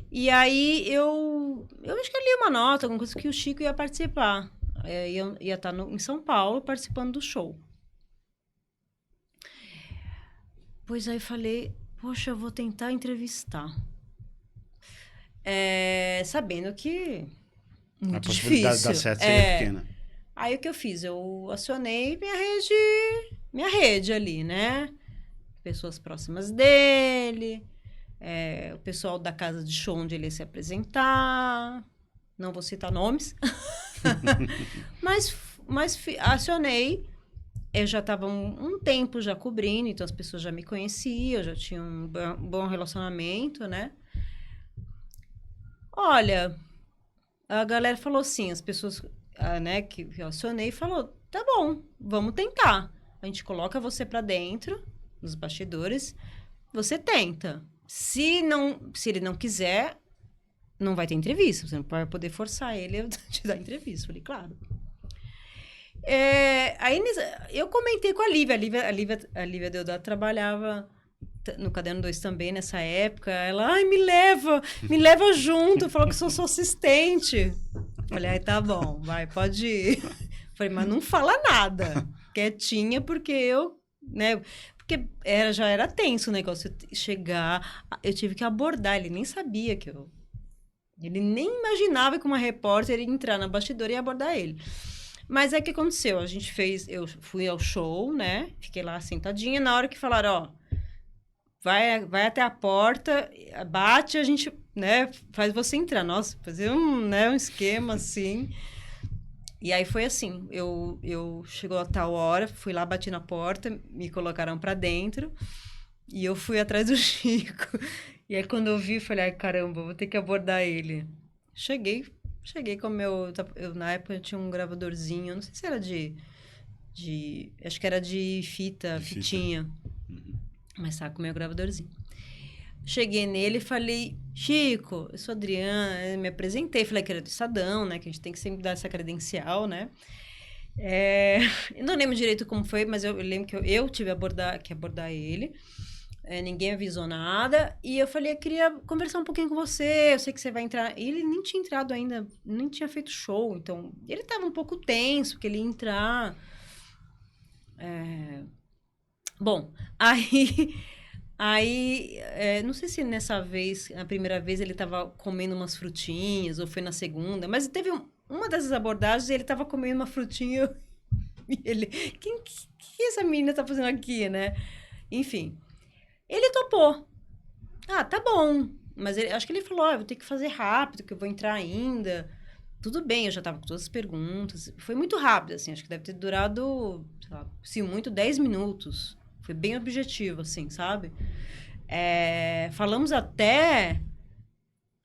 [SPEAKER 2] E aí eu acho que eu li uma nota, alguma coisa que o Chico ia participar. Ia estar em São Paulo participando do show. Pois aí eu falei, poxa, eu vou tentar entrevistar. Sabendo que muito
[SPEAKER 1] a possibilidade
[SPEAKER 2] difícil.
[SPEAKER 1] Da certo seria pequena.
[SPEAKER 2] Aí o que eu fiz? Eu acionei minha rede ali, né? Pessoas próximas dele, o pessoal da casa de show onde ele ia se apresentar, não vou citar nomes, mas acionei, eu já estava um tempo já cobrindo, então as pessoas já me conheciam, eu já tinha um bom relacionamento, né? Olha, a galera falou assim, as pessoas né, que eu acionei, falou, tá bom, vamos tentar, a gente coloca você para dentro, nos bastidores, você tenta. Se ele não quiser, não vai ter entrevista. Você não vai poder forçar ele a te dar entrevista. Falei, claro. Aí eu comentei com a Lívia. A Lívia Deodato trabalhava no Caderno 2 também, nessa época. Ela, me leva junto. Falou que sou sua assistente. Falei, tá bom, vai, pode ir. Falei, mas não fala nada. Quietinha, porque eu, né... Porque já era tenso o negócio chegar, eu tive que abordar, ele nem sabia que ele nem imaginava que uma repórter ia entrar na bastidora e abordar ele. Mas aí o que aconteceu? Eu fui ao show, né? Fiquei lá sentadinha, na hora que falaram, vai até a porta, bate, a gente, né, faz você entrar. Nossa, fazer um esquema assim. E aí foi assim, eu chegou a tal hora, fui lá, bati na porta, me colocaram pra dentro e eu fui atrás do Chico. E aí quando eu vi, falei, ai caramba, vou ter que abordar ele. Cheguei com o meu... na época eu tinha um gravadorzinho, não sei se era acho que era de fitinha. Mas tá com o meu gravadorzinho. Cheguei nele e falei, Chico, eu sou Adriana, me apresentei, falei que era do Estadão, né, que a gente tem que sempre dar essa credencial, né. Eu não lembro direito como foi, mas eu lembro que eu tive que abordar ele. ninguém avisou nada. E eu falei, eu queria conversar um pouquinho com você. Eu sei que você vai entrar. E ele nem tinha entrado ainda, nem tinha feito show. Então, ele tava um pouco tenso, porque ele ia entrar. Bom, não sei se nessa vez, a primeira vez, ele tava comendo umas frutinhas, ou foi na segunda, mas teve uma dessas abordagens, ele tava comendo uma frutinha e ele... que essa menina tá fazendo aqui, né? Enfim, ele topou. Ah, tá bom. Mas acho que ele falou, eu vou ter que fazer rápido, que eu vou entrar ainda. Tudo bem, eu já tava com todas as perguntas. Foi muito rápido, assim, acho que deve ter durado, sei lá, se muito, 10 minutos. Foi bem objetivo, assim, sabe? Falamos até,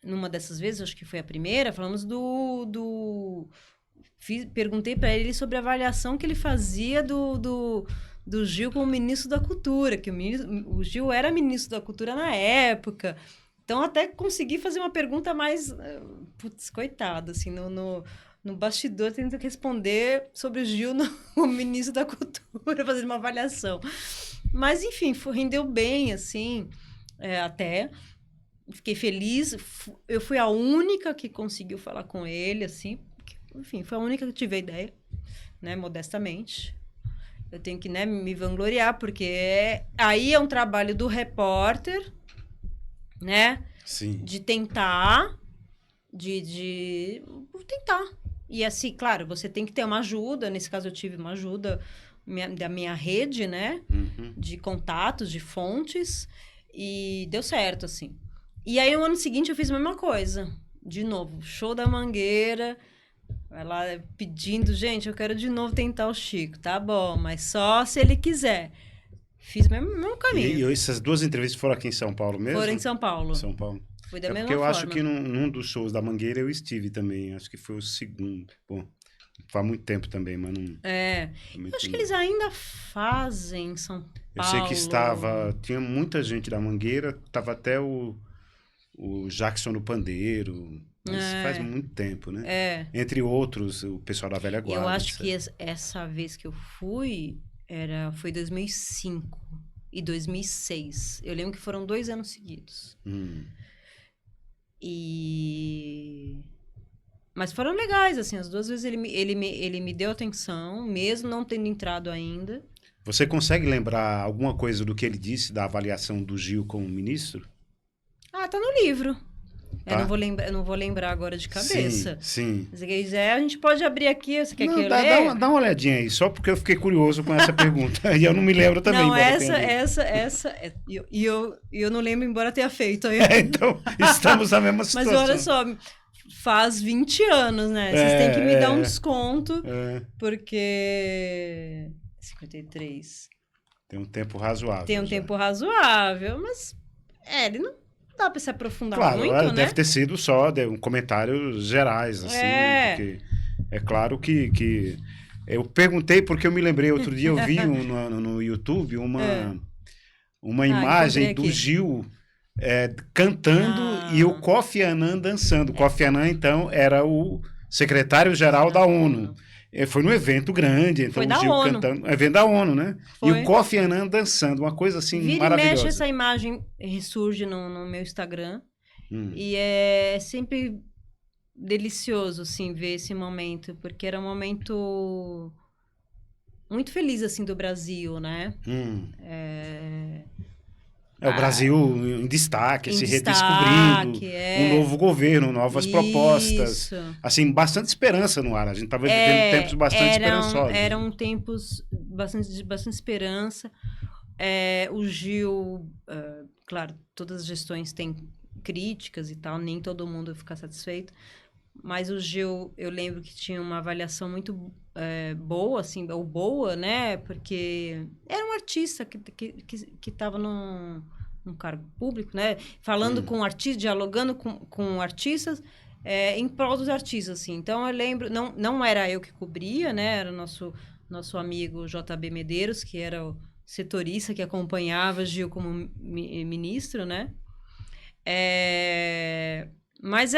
[SPEAKER 2] numa dessas vezes, acho que foi a primeira, falamos perguntei para ele sobre a avaliação que ele fazia do Gil como ministro da Cultura, que o Gil era ministro da Cultura na época. Então, até consegui fazer uma pergunta mais... Putz, coitado, assim, no bastidor, tendo que responder sobre o Gil como ministro da Cultura, fazendo uma avaliação. Mas, enfim, rendeu bem, assim, até. Fiquei feliz. Eu fui a única que conseguiu falar com ele, assim. Enfim, foi a única que tive a ideia, né, modestamente. Eu tenho que, né, me vangloriar, porque aí é um trabalho do repórter, né?
[SPEAKER 1] Sim.
[SPEAKER 2] De tentar, de tentar. E assim, claro, você tem que ter uma ajuda. Nesse caso, eu tive uma ajuda da minha rede, né?
[SPEAKER 1] Uhum.
[SPEAKER 2] De contatos, de fontes. E deu certo, assim. E aí, no ano seguinte, eu fiz a mesma coisa. De novo, show da Mangueira. Vai lá pedindo, gente, eu quero de novo tentar o Chico. Tá bom, mas só se ele quiser. Fiz o mesmo caminho.
[SPEAKER 1] E essas duas entrevistas foram aqui em São Paulo mesmo?
[SPEAKER 2] Foram em São Paulo.
[SPEAKER 1] São Paulo.
[SPEAKER 2] Foi da mesma
[SPEAKER 1] porque eu
[SPEAKER 2] forma.
[SPEAKER 1] acho que num dos shows da Mangueira eu estive também. Acho que foi o segundo. Bom, faz muito tempo também, mas não...
[SPEAKER 2] Eu acho que eles ainda fazem em São Paulo.
[SPEAKER 1] Eu sei que tinha muita gente da Mangueira, estava até o Jackson no Pandeiro, mas faz muito tempo, né? Entre outros, o pessoal da velha guarda.
[SPEAKER 2] Eu acho que essa vez que eu fui, foi 2005 e 2006. Eu lembro que foram 2 anos seguidos. Mas foram legais, assim, as 2 vezes ele me deu atenção, mesmo não tendo entrado ainda.
[SPEAKER 1] Você consegue lembrar alguma coisa do que ele disse da avaliação do Gil como ministro?
[SPEAKER 2] Tá no livro.
[SPEAKER 1] Tá?
[SPEAKER 2] Eu não vou lembrar agora de cabeça.
[SPEAKER 1] Sim.
[SPEAKER 2] Se você quiser, a gente pode abrir aqui. Você quer que eu leia?
[SPEAKER 1] Dá uma olhadinha aí, só porque eu fiquei curioso com essa pergunta. E eu não me lembro também.
[SPEAKER 2] Não, e eu não lembro, embora tenha feito.
[SPEAKER 1] Então, estamos na mesma situação.
[SPEAKER 2] Mas olha só, faz 20 anos, né? Vocês têm que me dar um desconto, porque... 53.
[SPEAKER 1] Tem um tempo razoável.
[SPEAKER 2] Tempo razoável, mas ele não dá pra se aprofundar muito,
[SPEAKER 1] né?
[SPEAKER 2] né?
[SPEAKER 1] Deve ter sido só um comentários gerais, assim, né? Porque é claro que... Eu perguntei porque eu me lembrei, outro dia eu vi no YouTube uma imagem do Gil cantando e o Kofi Annan dançando. O Kofi Annan, então, era o secretário-geral da ONU. Foi num evento grande, então
[SPEAKER 2] foi
[SPEAKER 1] o
[SPEAKER 2] da
[SPEAKER 1] Gil
[SPEAKER 2] ONU.
[SPEAKER 1] cantando. Evento da ONU, né?
[SPEAKER 2] Foi.
[SPEAKER 1] E o Kofi Annan dançando, uma coisa assim maravilhosa.
[SPEAKER 2] Vira e mexe, essa imagem ressurge no meu Instagram. E é sempre delicioso, assim, ver esse momento, porque era um momento muito feliz, assim, do Brasil, né?
[SPEAKER 1] O Brasil em destaque, se redescobrindo, um novo governo, novas propostas. Assim, bastante esperança no ar. A gente estava vivendo tempos bastante esperançosos.
[SPEAKER 2] Eram tempos bastante esperança. O Gil, claro, todas as gestões têm críticas e tal, nem todo mundo fica satisfeito. Mas o Gil, eu lembro que tinha uma avaliação muito boa, assim, ou boa, né? Porque era um artista que estava num cargo público, né? Falando com artistas, dialogando com artistas, em prol dos artistas, assim. Então, eu lembro... Não era eu que cobria, né? Era o nosso amigo JB Medeiros, que era o setorista que acompanhava Gil como ministro, né? Mas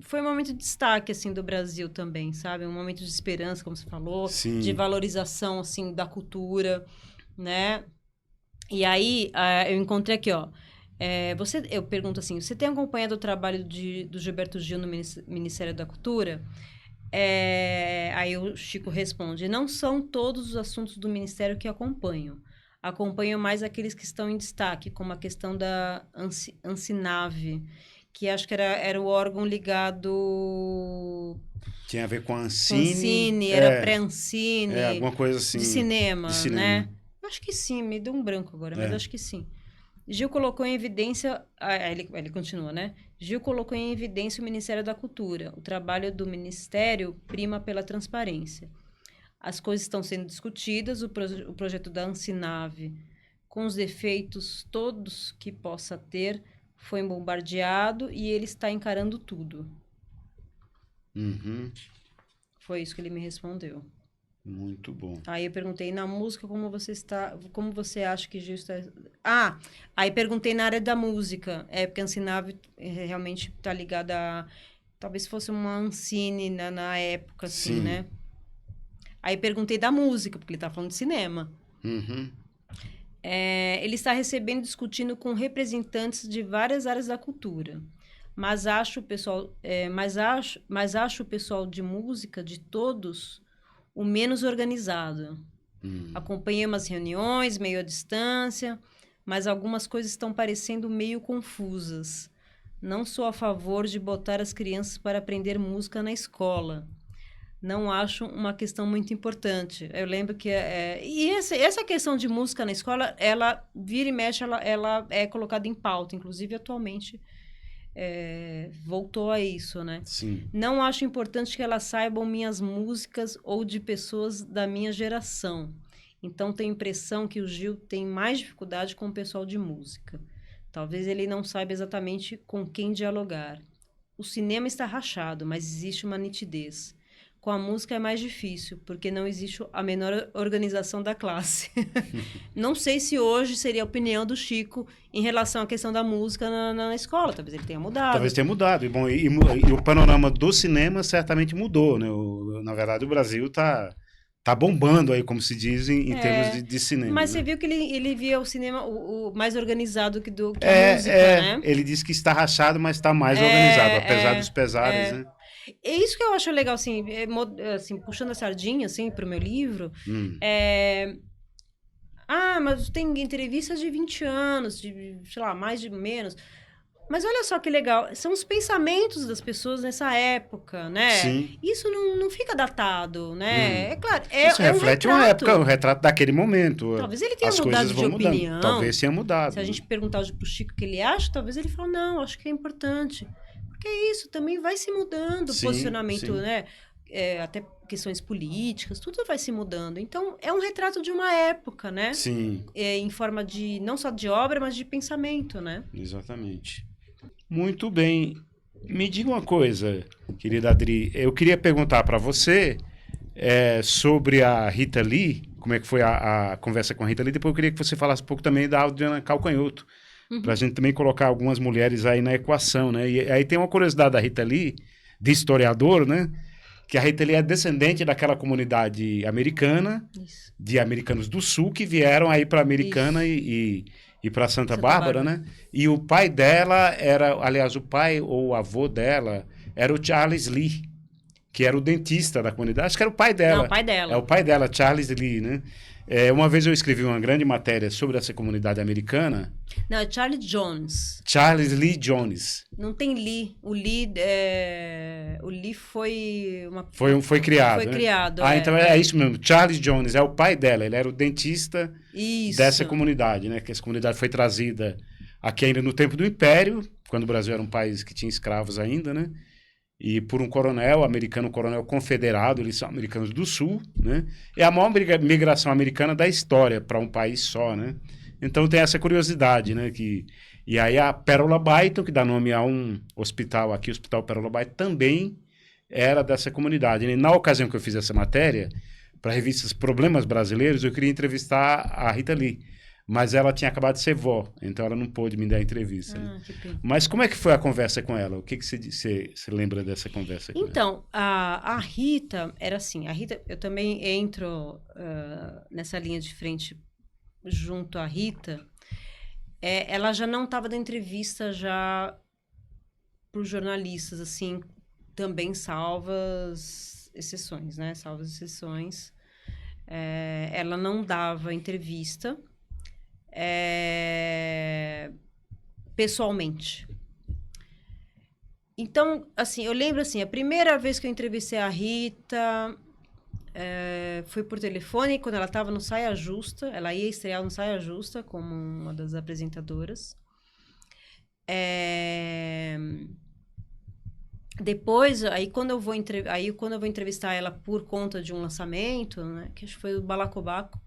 [SPEAKER 2] foi um momento de destaque, assim, do Brasil também, sabe? Um momento de esperança, como você falou, de valorização, assim, da cultura, né? E aí, eu encontrei aqui, ó. Eu pergunto assim, você tem acompanhado o trabalho do Gilberto Gil no Ministério da Cultura? Aí o Chico responde, não são todos os assuntos do Ministério que acompanho. Acompanho mais aqueles que estão em destaque, como a questão da Ancinave, que acho que era o órgão ligado...
[SPEAKER 1] Tinha a ver com a
[SPEAKER 2] Com
[SPEAKER 1] Ancine.
[SPEAKER 2] Ancine, era pré-Ancine,
[SPEAKER 1] alguma coisa assim.
[SPEAKER 2] de cinema,
[SPEAKER 1] de cinema.
[SPEAKER 2] né? Acho que sim, me deu um branco agora, mas acho que sim. Gil colocou em evidência... ele continua, né? Gil colocou em evidência o Ministério da Cultura. O trabalho do Ministério prima pela transparência. As coisas estão sendo discutidas, o projeto da Ancinave, com os defeitos todos que possa ter, foi bombardeado e ele está encarando tudo.
[SPEAKER 1] Uhum.
[SPEAKER 2] Foi isso que ele me respondeu.
[SPEAKER 1] Muito bom.
[SPEAKER 2] Aí eu perguntei, na música, como você acha que Gil está... Aí perguntei na área da música. Porque a Ancinave realmente está ligada a... Talvez fosse uma Ancine na época, assim, né? Aí perguntei da música, porque ele está falando de cinema.
[SPEAKER 1] Uhum.
[SPEAKER 2] Ele está recebendo e discutindo com representantes de várias áreas da cultura. Mas acho o pessoal de música, de todos, o menos organizado. Acompanhei umas reuniões, meio à distância, mas algumas coisas estão parecendo meio confusas. Não sou a favor de botar as crianças para aprender música na escola. Não acho uma questão muito importante. Eu lembro que... E essa questão de música na escola, ela vira e mexe, ela é colocada em pauta. Inclusive, atualmente, voltou a isso, né?
[SPEAKER 1] Sim.
[SPEAKER 2] Não acho importante que elas saibam minhas músicas ou de pessoas da minha geração. Então, tenho a impressão que o Gil tem mais dificuldade com o pessoal de música. Talvez ele não saiba exatamente com quem dialogar. O cinema está rachado, mas existe uma nitidez. Com a música é mais difícil, porque não existe a menor organização da classe. Não sei se hoje seria a opinião do Chico em relação à questão da música na escola. Talvez ele tenha mudado.
[SPEAKER 1] Talvez tenha mudado. E o panorama do cinema certamente mudou, né? Na verdade, o Brasil tá bombando aí, como se diz, em termos de cinema.
[SPEAKER 2] Mas
[SPEAKER 1] né?
[SPEAKER 2] você viu que ele via o cinema o mais organizado que a música, né?
[SPEAKER 1] Ele disse que está rachado, mas está mais organizado, apesar dos pesares, né?
[SPEAKER 2] É isso que eu acho legal, assim, puxando a sardinha, assim, pro meu livro. Mas tem entrevistas de 20 anos, de, sei lá, mais de menos. Mas olha só que legal, são os pensamentos das pessoas nessa época, né?
[SPEAKER 1] Sim.
[SPEAKER 2] Isso não fica datado, né? É claro,
[SPEAKER 1] isso reflete uma época, um retrato daquele momento.
[SPEAKER 2] Talvez ele tenha mudado de opinião.
[SPEAKER 1] Talvez tenha mudado.
[SPEAKER 2] Se a gente perguntar pro Chico o que ele acha, talvez ele fale, não, acho que é importante. Porque isso também vai se mudando, o posicionamento, né? Até questões políticas, tudo vai se mudando. Então, é um retrato de uma época, né?
[SPEAKER 1] Sim.
[SPEAKER 2] Em forma de, não só de obra, mas de pensamento, né?
[SPEAKER 1] Exatamente. Muito bem. Me diga uma coisa, querida Adri. Eu queria perguntar para você sobre a Rita Lee, como é que foi a conversa com a Rita Lee. Depois eu queria que você falasse um pouco também da Adriana Calcanhoto, para a gente também colocar algumas mulheres aí na equação, né? E aí tem uma curiosidade da Rita Lee, de historiador, né? Que a Rita Lee é descendente daquela comunidade americana, de americanos do Sul, que vieram aí para Americana e para Santa Bárbara, né? E o pai dela aliás, o pai ou o avô dela era o Charles Lee, que era o dentista da comunidade. Acho que era o pai dela.
[SPEAKER 2] Não, o pai dela.
[SPEAKER 1] É o pai dela, Charles Lee, né? Uma vez eu escrevi uma grande matéria sobre essa comunidade americana.
[SPEAKER 2] Não, é Charles Jones.
[SPEAKER 1] Charles Lee Jones.
[SPEAKER 2] Não tem Lee. O Lee foi...
[SPEAKER 1] Foi criado.
[SPEAKER 2] Foi criado.
[SPEAKER 1] Então é isso mesmo. Charles Jones é o pai dela. Ele era o dentista dessa comunidade, né? Que essa comunidade foi trazida aqui ainda no tempo do Império, quando o Brasil era um país que tinha escravos ainda, né? E por um coronel americano, um coronel confederado, eles são americanos do Sul, né? É a maior migração americana da história para um país só, né? Então tem essa curiosidade, né? E aí a Pérola Byton, que dá nome a um hospital aqui, o Hospital Pérola Byton, também era dessa comunidade. E na ocasião que eu fiz essa matéria, para a revista Problemas Brasileiros, eu queria entrevistar a Rita Lee. Mas ela tinha acabado de ser vó, então ela não pôde me dar entrevista. Né? Mas como é que foi a conversa com ela? O que você lembra dessa conversa?
[SPEAKER 2] Então, a Rita era assim. A Rita, eu também entro nessa linha de frente junto à Rita, ela já não estava dando entrevista já para os jornalistas, assim, também salvas exceções, né? Salvas exceções. Ela não dava entrevista pessoalmente. Então, assim, eu lembro, assim, a primeira vez que eu entrevistei a Rita foi por telefone, quando ela estava no Saia Justa. Ela ia estrear no Saia Justa como uma das apresentadoras. Depois, aí quando eu vou entrevistar ela por conta de um lançamento, né, que acho que foi o Balacobaco,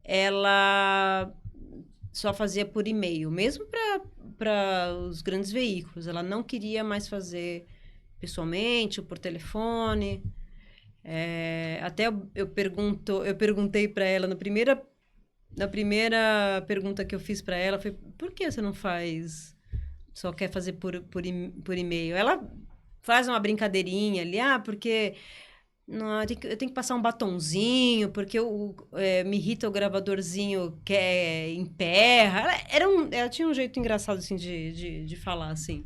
[SPEAKER 2] ela só fazia por e-mail, mesmo para os grandes veículos. Ela não queria mais fazer pessoalmente ou por telefone. Até eu perguntei para ela na primeira pergunta que eu fiz para ela foi: por que você não faz, só quer fazer por e-mail? Ela faz uma brincadeirinha ali, porque não, eu tenho que passar um batonzinho, porque me irrita o gravadorzinho que emperra. Ela tinha um jeito engraçado, assim, de falar, assim,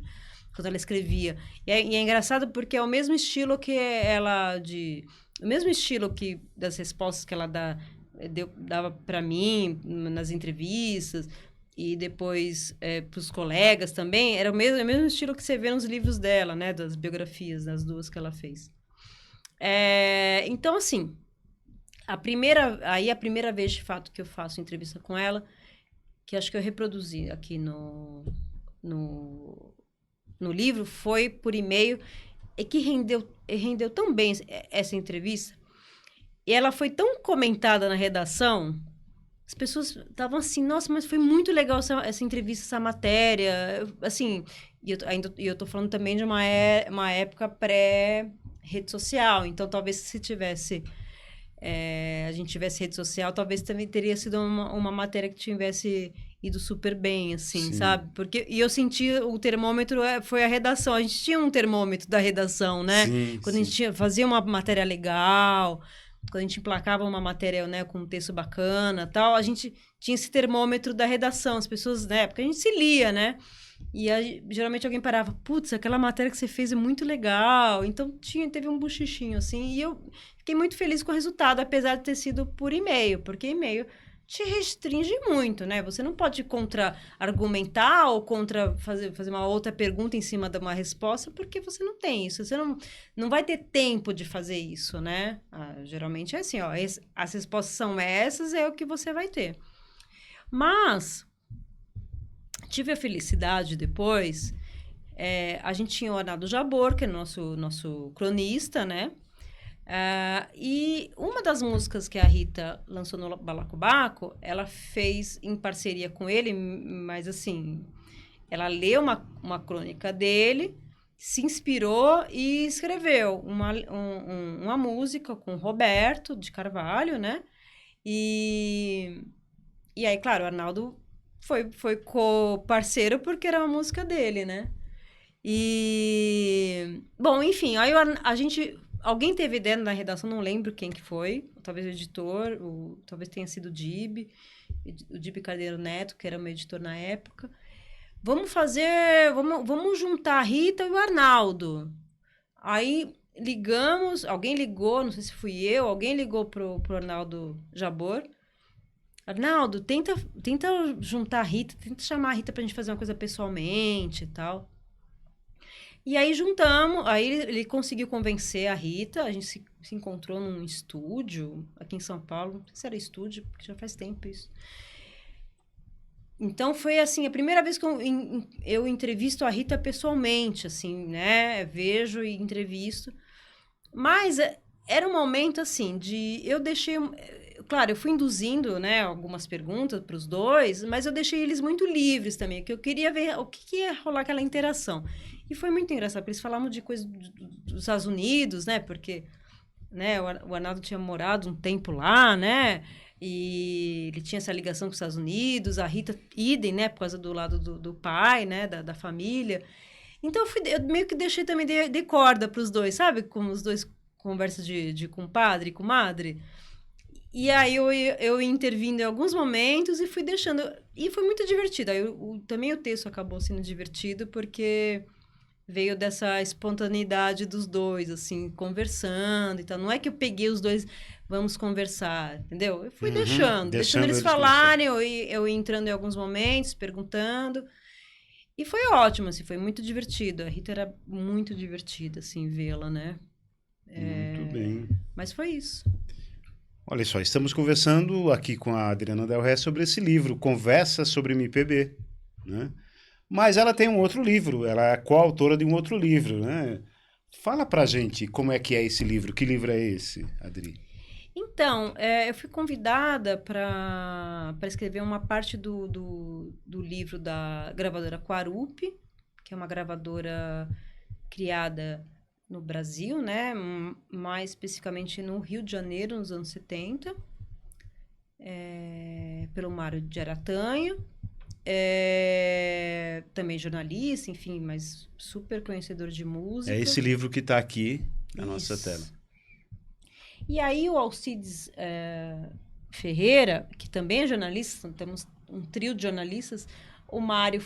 [SPEAKER 2] quando ela escrevia. E é engraçado porque é o mesmo estilo que o mesmo estilo que das respostas que ela dava para mim nas entrevistas e depois para os colegas também, era o mesmo estilo que você vê nos livros dela, né, das biografias, das duas que ela fez. Então, assim, a primeira vez, de fato, que eu faço entrevista com ela, que acho que eu reproduzi aqui no livro, foi por e-mail, e que rendeu tão bem essa entrevista, e ela foi tão comentada na redação. As pessoas estavam assim: nossa, mas foi muito legal essa entrevista, essa matéria. Assim, e eu tô falando também de uma época pré-rede social. Então, talvez se a gente tivesse rede social, talvez também teria sido uma matéria que tivesse ido super bem, assim, sabe? E eu senti o termômetro, foi a redação. A gente tinha um termômetro da redação, né? Quando a gente fazia uma matéria legal, quando a gente emplacava uma matéria, né, com um texto bacana, tal, a gente tinha esse termômetro da redação. As pessoas, na época, a gente se lia, né? E geralmente alguém parava: putz, aquela matéria que você fez é muito legal. Então teve um buchichinho, assim, e eu fiquei muito feliz com o resultado, apesar de ter sido por e-mail, porque e-mail te restringe muito, né? Você não pode contra-argumentar ou fazer uma outra pergunta em cima de uma resposta, porque você não tem isso. Você não vai ter tempo de fazer isso, né? Geralmente é assim, as respostas são essas, é o que você vai ter. Mas tive a felicidade depois, a gente tinha o Arnaldo Jabor, que é nosso cronista, né? E uma das músicas que a Rita lançou no Balacobaco, ela fez em parceria com ele, mas assim, ela leu uma crônica dele, se inspirou e escreveu uma música com o Roberto de Carvalho, né? E aí, claro, o Arnaldo foi co-parceiro porque era uma música dele, né? E... bom, enfim, aí a gente... Alguém teve ideia na redação, não lembro quem que foi, talvez o editor, talvez tenha sido o Dib Carneiro Neto, que era meu editor na época. Vamos juntar a Rita e o Arnaldo. Aí ligamos, alguém ligou, não sei se fui eu, alguém ligou pro Arnaldo Jabor. Arnaldo, tenta juntar a Rita, tenta chamar a Rita pra gente fazer uma coisa pessoalmente e tal. E aí juntamos, aí ele conseguiu convencer a Rita, a gente se encontrou num estúdio aqui em São Paulo, não sei se era estúdio, porque já faz tempo isso. Então foi assim, a primeira vez que eu entrevisto a Rita pessoalmente, assim, né? Vejo e entrevisto. Mas era um momento assim, eu deixei... Claro, eu fui induzindo, né, algumas perguntas para os dois, mas eu deixei eles muito livres também, porque eu queria ver o que ia rolar aquela interação. E foi muito engraçado, porque eles falavam de coisas dos Estados Unidos, né? Porque, né, o Arnaldo tinha morado um tempo lá, né? E ele tinha essa ligação com os Estados Unidos, a Rita, idem, né? Por causa do lado do pai, né? Da família. Então, eu meio que deixei também de corda para os dois, sabe? Como os dois conversas de compadre e comadre. E aí eu ia intervindo em alguns momentos e fui deixando. E foi muito divertido. Aí também o texto acabou sendo divertido porque veio dessa espontaneidade dos dois, assim, conversando e tal. Não é que eu peguei os dois, vamos conversar, entendeu? Eu fui deixando eles falarem, eu ia entrando em alguns momentos, perguntando. E foi ótimo, assim, foi muito divertido. A Rita era muito divertida, assim, vê-la, né?
[SPEAKER 1] Muito bem.
[SPEAKER 2] Mas foi isso.
[SPEAKER 1] Olha só, estamos conversando aqui com a Adriana Del Ré sobre esse livro, Conversa sobre MPB, né? Mas ela tem um outro livro, ela é coautora de um outro livro, né? Fala pra gente como é que é esse livro, que livro é esse, Adri?
[SPEAKER 2] Então, eu fui convidada para escrever uma parte do livro da gravadora Quarupi, que é uma gravadora criada no Brasil, né? Mais especificamente no Rio de Janeiro, nos anos 70, pelo Mário de Aratanho. Também jornalista, enfim, mas super conhecedor de música.
[SPEAKER 1] É esse livro que está aqui na nossa tela.
[SPEAKER 2] E aí o Alcides Ferreira, que também é jornalista, temos um trio de jornalistas. O Mário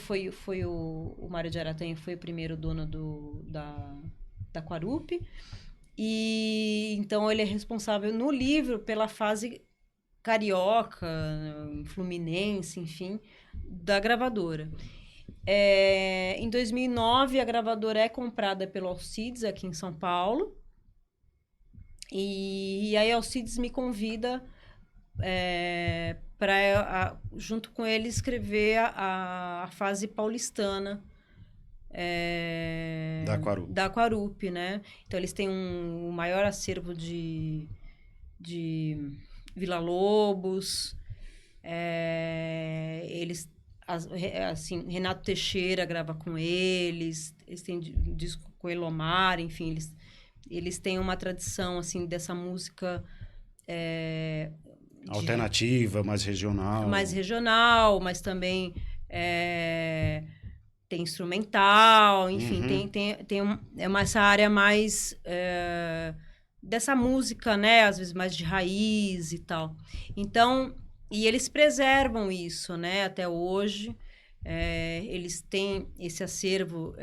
[SPEAKER 2] o Mário de Aratanha foi o primeiro dono da Quarupi. E então ele é responsável no livro pela fase carioca, fluminense, enfim, da gravadora. Em 2009, a gravadora é comprada pelo Alcides aqui em São Paulo. E aí Alcides me convida para, junto com ele, escrever a fase paulistana da Quarupi, né? Então, eles têm o maior acervo de Vila Lobos. Assim, Renato Teixeira grava com eles têm disco com Elomar, enfim, eles têm uma tradição, assim, dessa música
[SPEAKER 1] alternativa, mais regional.
[SPEAKER 2] Mais regional, mas também tem instrumental, enfim, tem essa área mais dessa música, né? Às vezes mais de raiz e tal. Então, e eles preservam isso, né? Até hoje. Eles têm esse acervo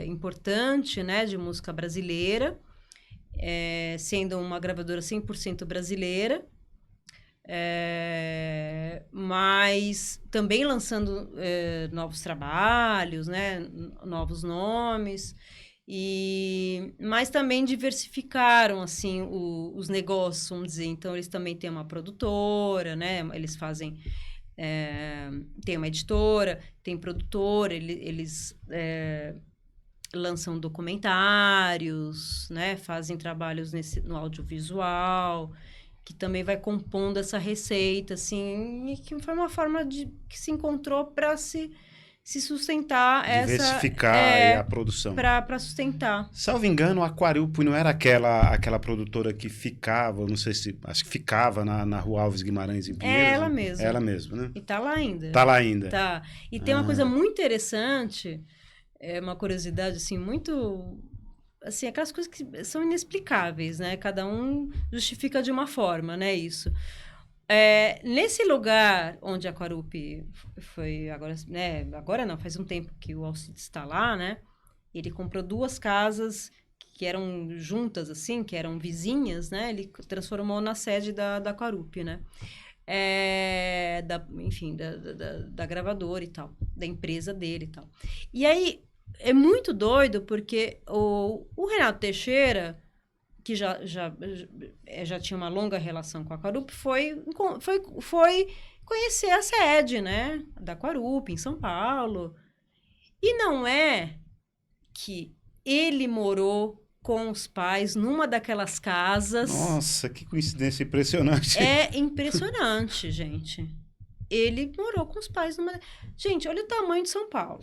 [SPEAKER 2] importante, né? De música brasileira. Sendo uma gravadora 100% brasileira, mas também lançando novos trabalhos, né, novos nomes, mas também diversificaram assim os negócios, vamos dizer. Então eles também têm uma produtora, né, eles fazem tem uma editora, tem produtora, eles lançam documentários, né? Fazem trabalhos no audiovisual, que também vai compondo essa receita, assim, e que foi uma forma que se encontrou para se sustentar.
[SPEAKER 1] Diversificar a produção.
[SPEAKER 2] Para sustentar.
[SPEAKER 1] Salvo engano, a Quarupi não era aquela produtora que ficava, não sei se, acho que ficava na Rua Alves Guimarães, em Pinheiros.
[SPEAKER 2] É ela mesma.
[SPEAKER 1] Ela mesma, né?
[SPEAKER 2] E tá lá ainda.
[SPEAKER 1] Tá lá ainda.
[SPEAKER 2] Tá. E tem uma coisa muito interessante, uma curiosidade, assim, muito... Assim, aquelas coisas que são inexplicáveis, né? Cada um justifica de uma forma, né? Isso. Nesse lugar onde a Quarupi foi agora, né? Agora não, faz um tempo que o Alcides está lá, né? Ele comprou 2 casas que eram juntas, assim, que eram vizinhas, né? Ele transformou na sede da Quarupi, né? Enfim, da gravadora e tal, da empresa dele e tal. E aí, é muito doido porque o Renato Teixeira, que já tinha uma longa relação com a Quarupi, foi conhecer a sede, né, da Quarupi, em São Paulo. E não é que ele morou com os pais numa daquelas casas.
[SPEAKER 1] Nossa, que coincidência impressionante.
[SPEAKER 2] É impressionante, gente. Ele morou com os pais numa... Gente, olha o tamanho de São Paulo.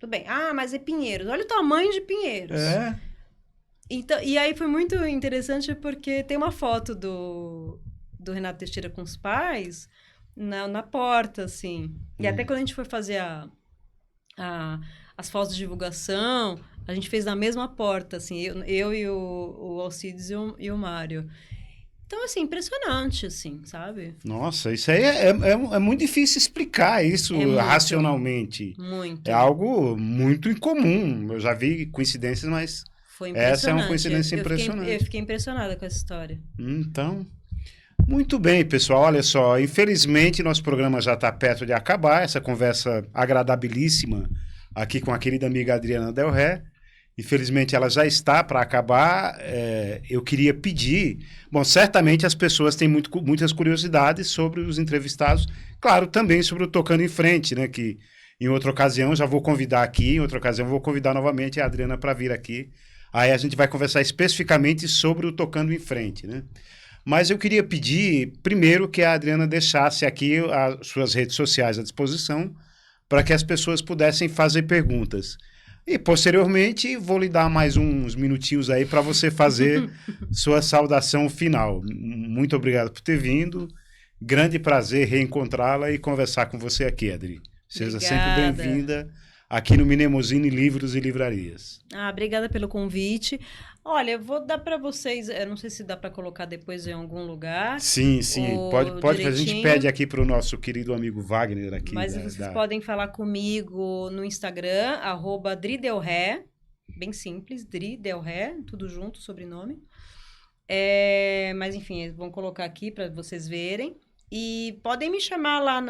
[SPEAKER 2] Tudo bem. Ah, mas é Pinheiros. Olha o tamanho de Pinheiros. Então, e aí foi muito interessante porque tem uma foto do Renato Teixeira com os pais na porta, assim. E até quando a gente foi fazer as fotos de divulgação, a gente fez na mesma porta, assim. Eu e o Alcides e o Mário. Então, assim, impressionante, assim, sabe?
[SPEAKER 1] Nossa, isso aí é muito difícil explicar isso
[SPEAKER 2] É muito.
[SPEAKER 1] racionalmente.
[SPEAKER 2] Muito.
[SPEAKER 1] É algo muito incomum. Eu já vi coincidências, mas
[SPEAKER 2] Foi
[SPEAKER 1] essa é uma
[SPEAKER 2] impressionante.
[SPEAKER 1] coincidência
[SPEAKER 2] Eu
[SPEAKER 1] impressionante.
[SPEAKER 2] fiquei impressionada com essa história.
[SPEAKER 1] Então, muito bem, pessoal. Olha só, infelizmente nosso programa já está perto de acabar. Essa conversa agradabilíssima aqui com a querida amiga Adriana Del Ré. Infelizmente ela já está para acabar. Eu queria pedir. Bom, certamente as pessoas têm muitas curiosidades sobre os entrevistados. Claro, também sobre o Tocando em Frente, né? Que em outra ocasião já vou convidar aqui, em outra ocasião vou convidar novamente a Adriana para vir aqui. Aí a gente vai conversar especificamente sobre o Tocando em Frente, né? Mas eu queria pedir, primeiro, que a Adriana deixasse aqui as suas redes sociais à disposição para que as pessoas pudessem fazer perguntas. E, posteriormente, vou lhe dar mais uns minutinhos aí para você fazer sua saudação final. Muito obrigado por ter vindo. Grande prazer reencontrá-la e conversar com você aqui, Adri. Seja sempre bem-vinda aqui no Mnemosine Livros e Livrarias.
[SPEAKER 2] Obrigada pelo convite. Olha, eu vou dar para vocês, eu não sei se dá para colocar depois em algum lugar.
[SPEAKER 1] Sim, pode. A gente pede aqui para o nosso querido amigo Wagner aqui.
[SPEAKER 2] Mas vocês podem falar comigo no Instagram, @dridelré, bem simples, dridelré, tudo junto, sobrenome. Mas enfim, eles vão colocar aqui para vocês verem. E podem me chamar lá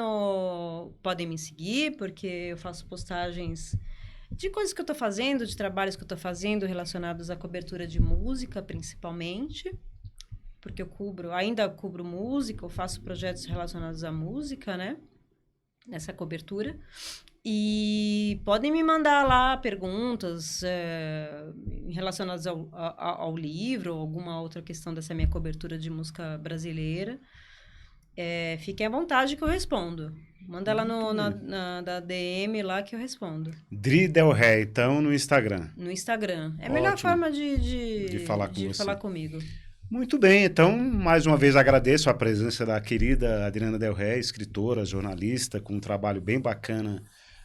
[SPEAKER 2] podem me seguir, porque eu faço postagens de coisas que eu tô fazendo, de trabalhos que eu tô fazendo relacionados à cobertura de música, principalmente. Porque ainda cubro música, eu faço projetos relacionados à música, né? Nessa cobertura. E podem me mandar lá perguntas relacionadas ao livro, ou alguma outra questão dessa minha cobertura de música brasileira. Fiquem à vontade que eu respondo. Manda lá na DM lá que eu respondo.
[SPEAKER 1] Dri Del Ré, então, no Instagram.
[SPEAKER 2] No Instagram. É a melhor forma de
[SPEAKER 1] falar
[SPEAKER 2] comigo.
[SPEAKER 1] Muito bem, então, mais uma vez agradeço a presença da querida Adriana Del Ré, escritora, jornalista, com um trabalho bem bacana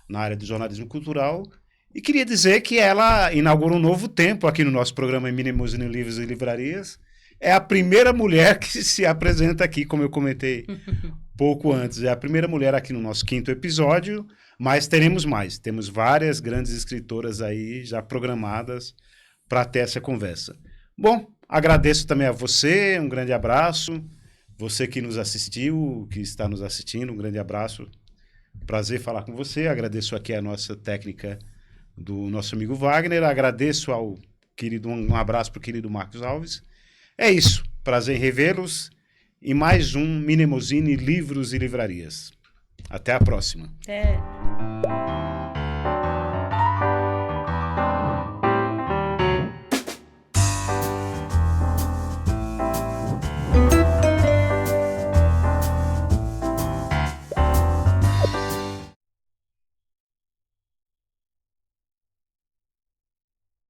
[SPEAKER 1] na área do jornalismo cultural. E queria dizer que ela inaugura um novo tempo aqui no nosso programa Mnemosine Livros e Livrarias. É a primeira mulher que se apresenta aqui, como eu comentei pouco antes. É a primeira mulher aqui no nosso 5º episódio, mas teremos mais. Temos várias grandes escritoras aí já programadas para ter essa conversa. Bom, agradeço também a você, um grande abraço. Você que nos assistiu, que está nos assistindo, um grande abraço. Prazer falar com você. Agradeço aqui a nossa técnica do nosso amigo Wagner. Agradeço um abraço para o querido Marcos Alves. É isso. Prazer em revê-los. E mais um Mnemosine Livros e Livrarias. Até a próxima.
[SPEAKER 2] Até.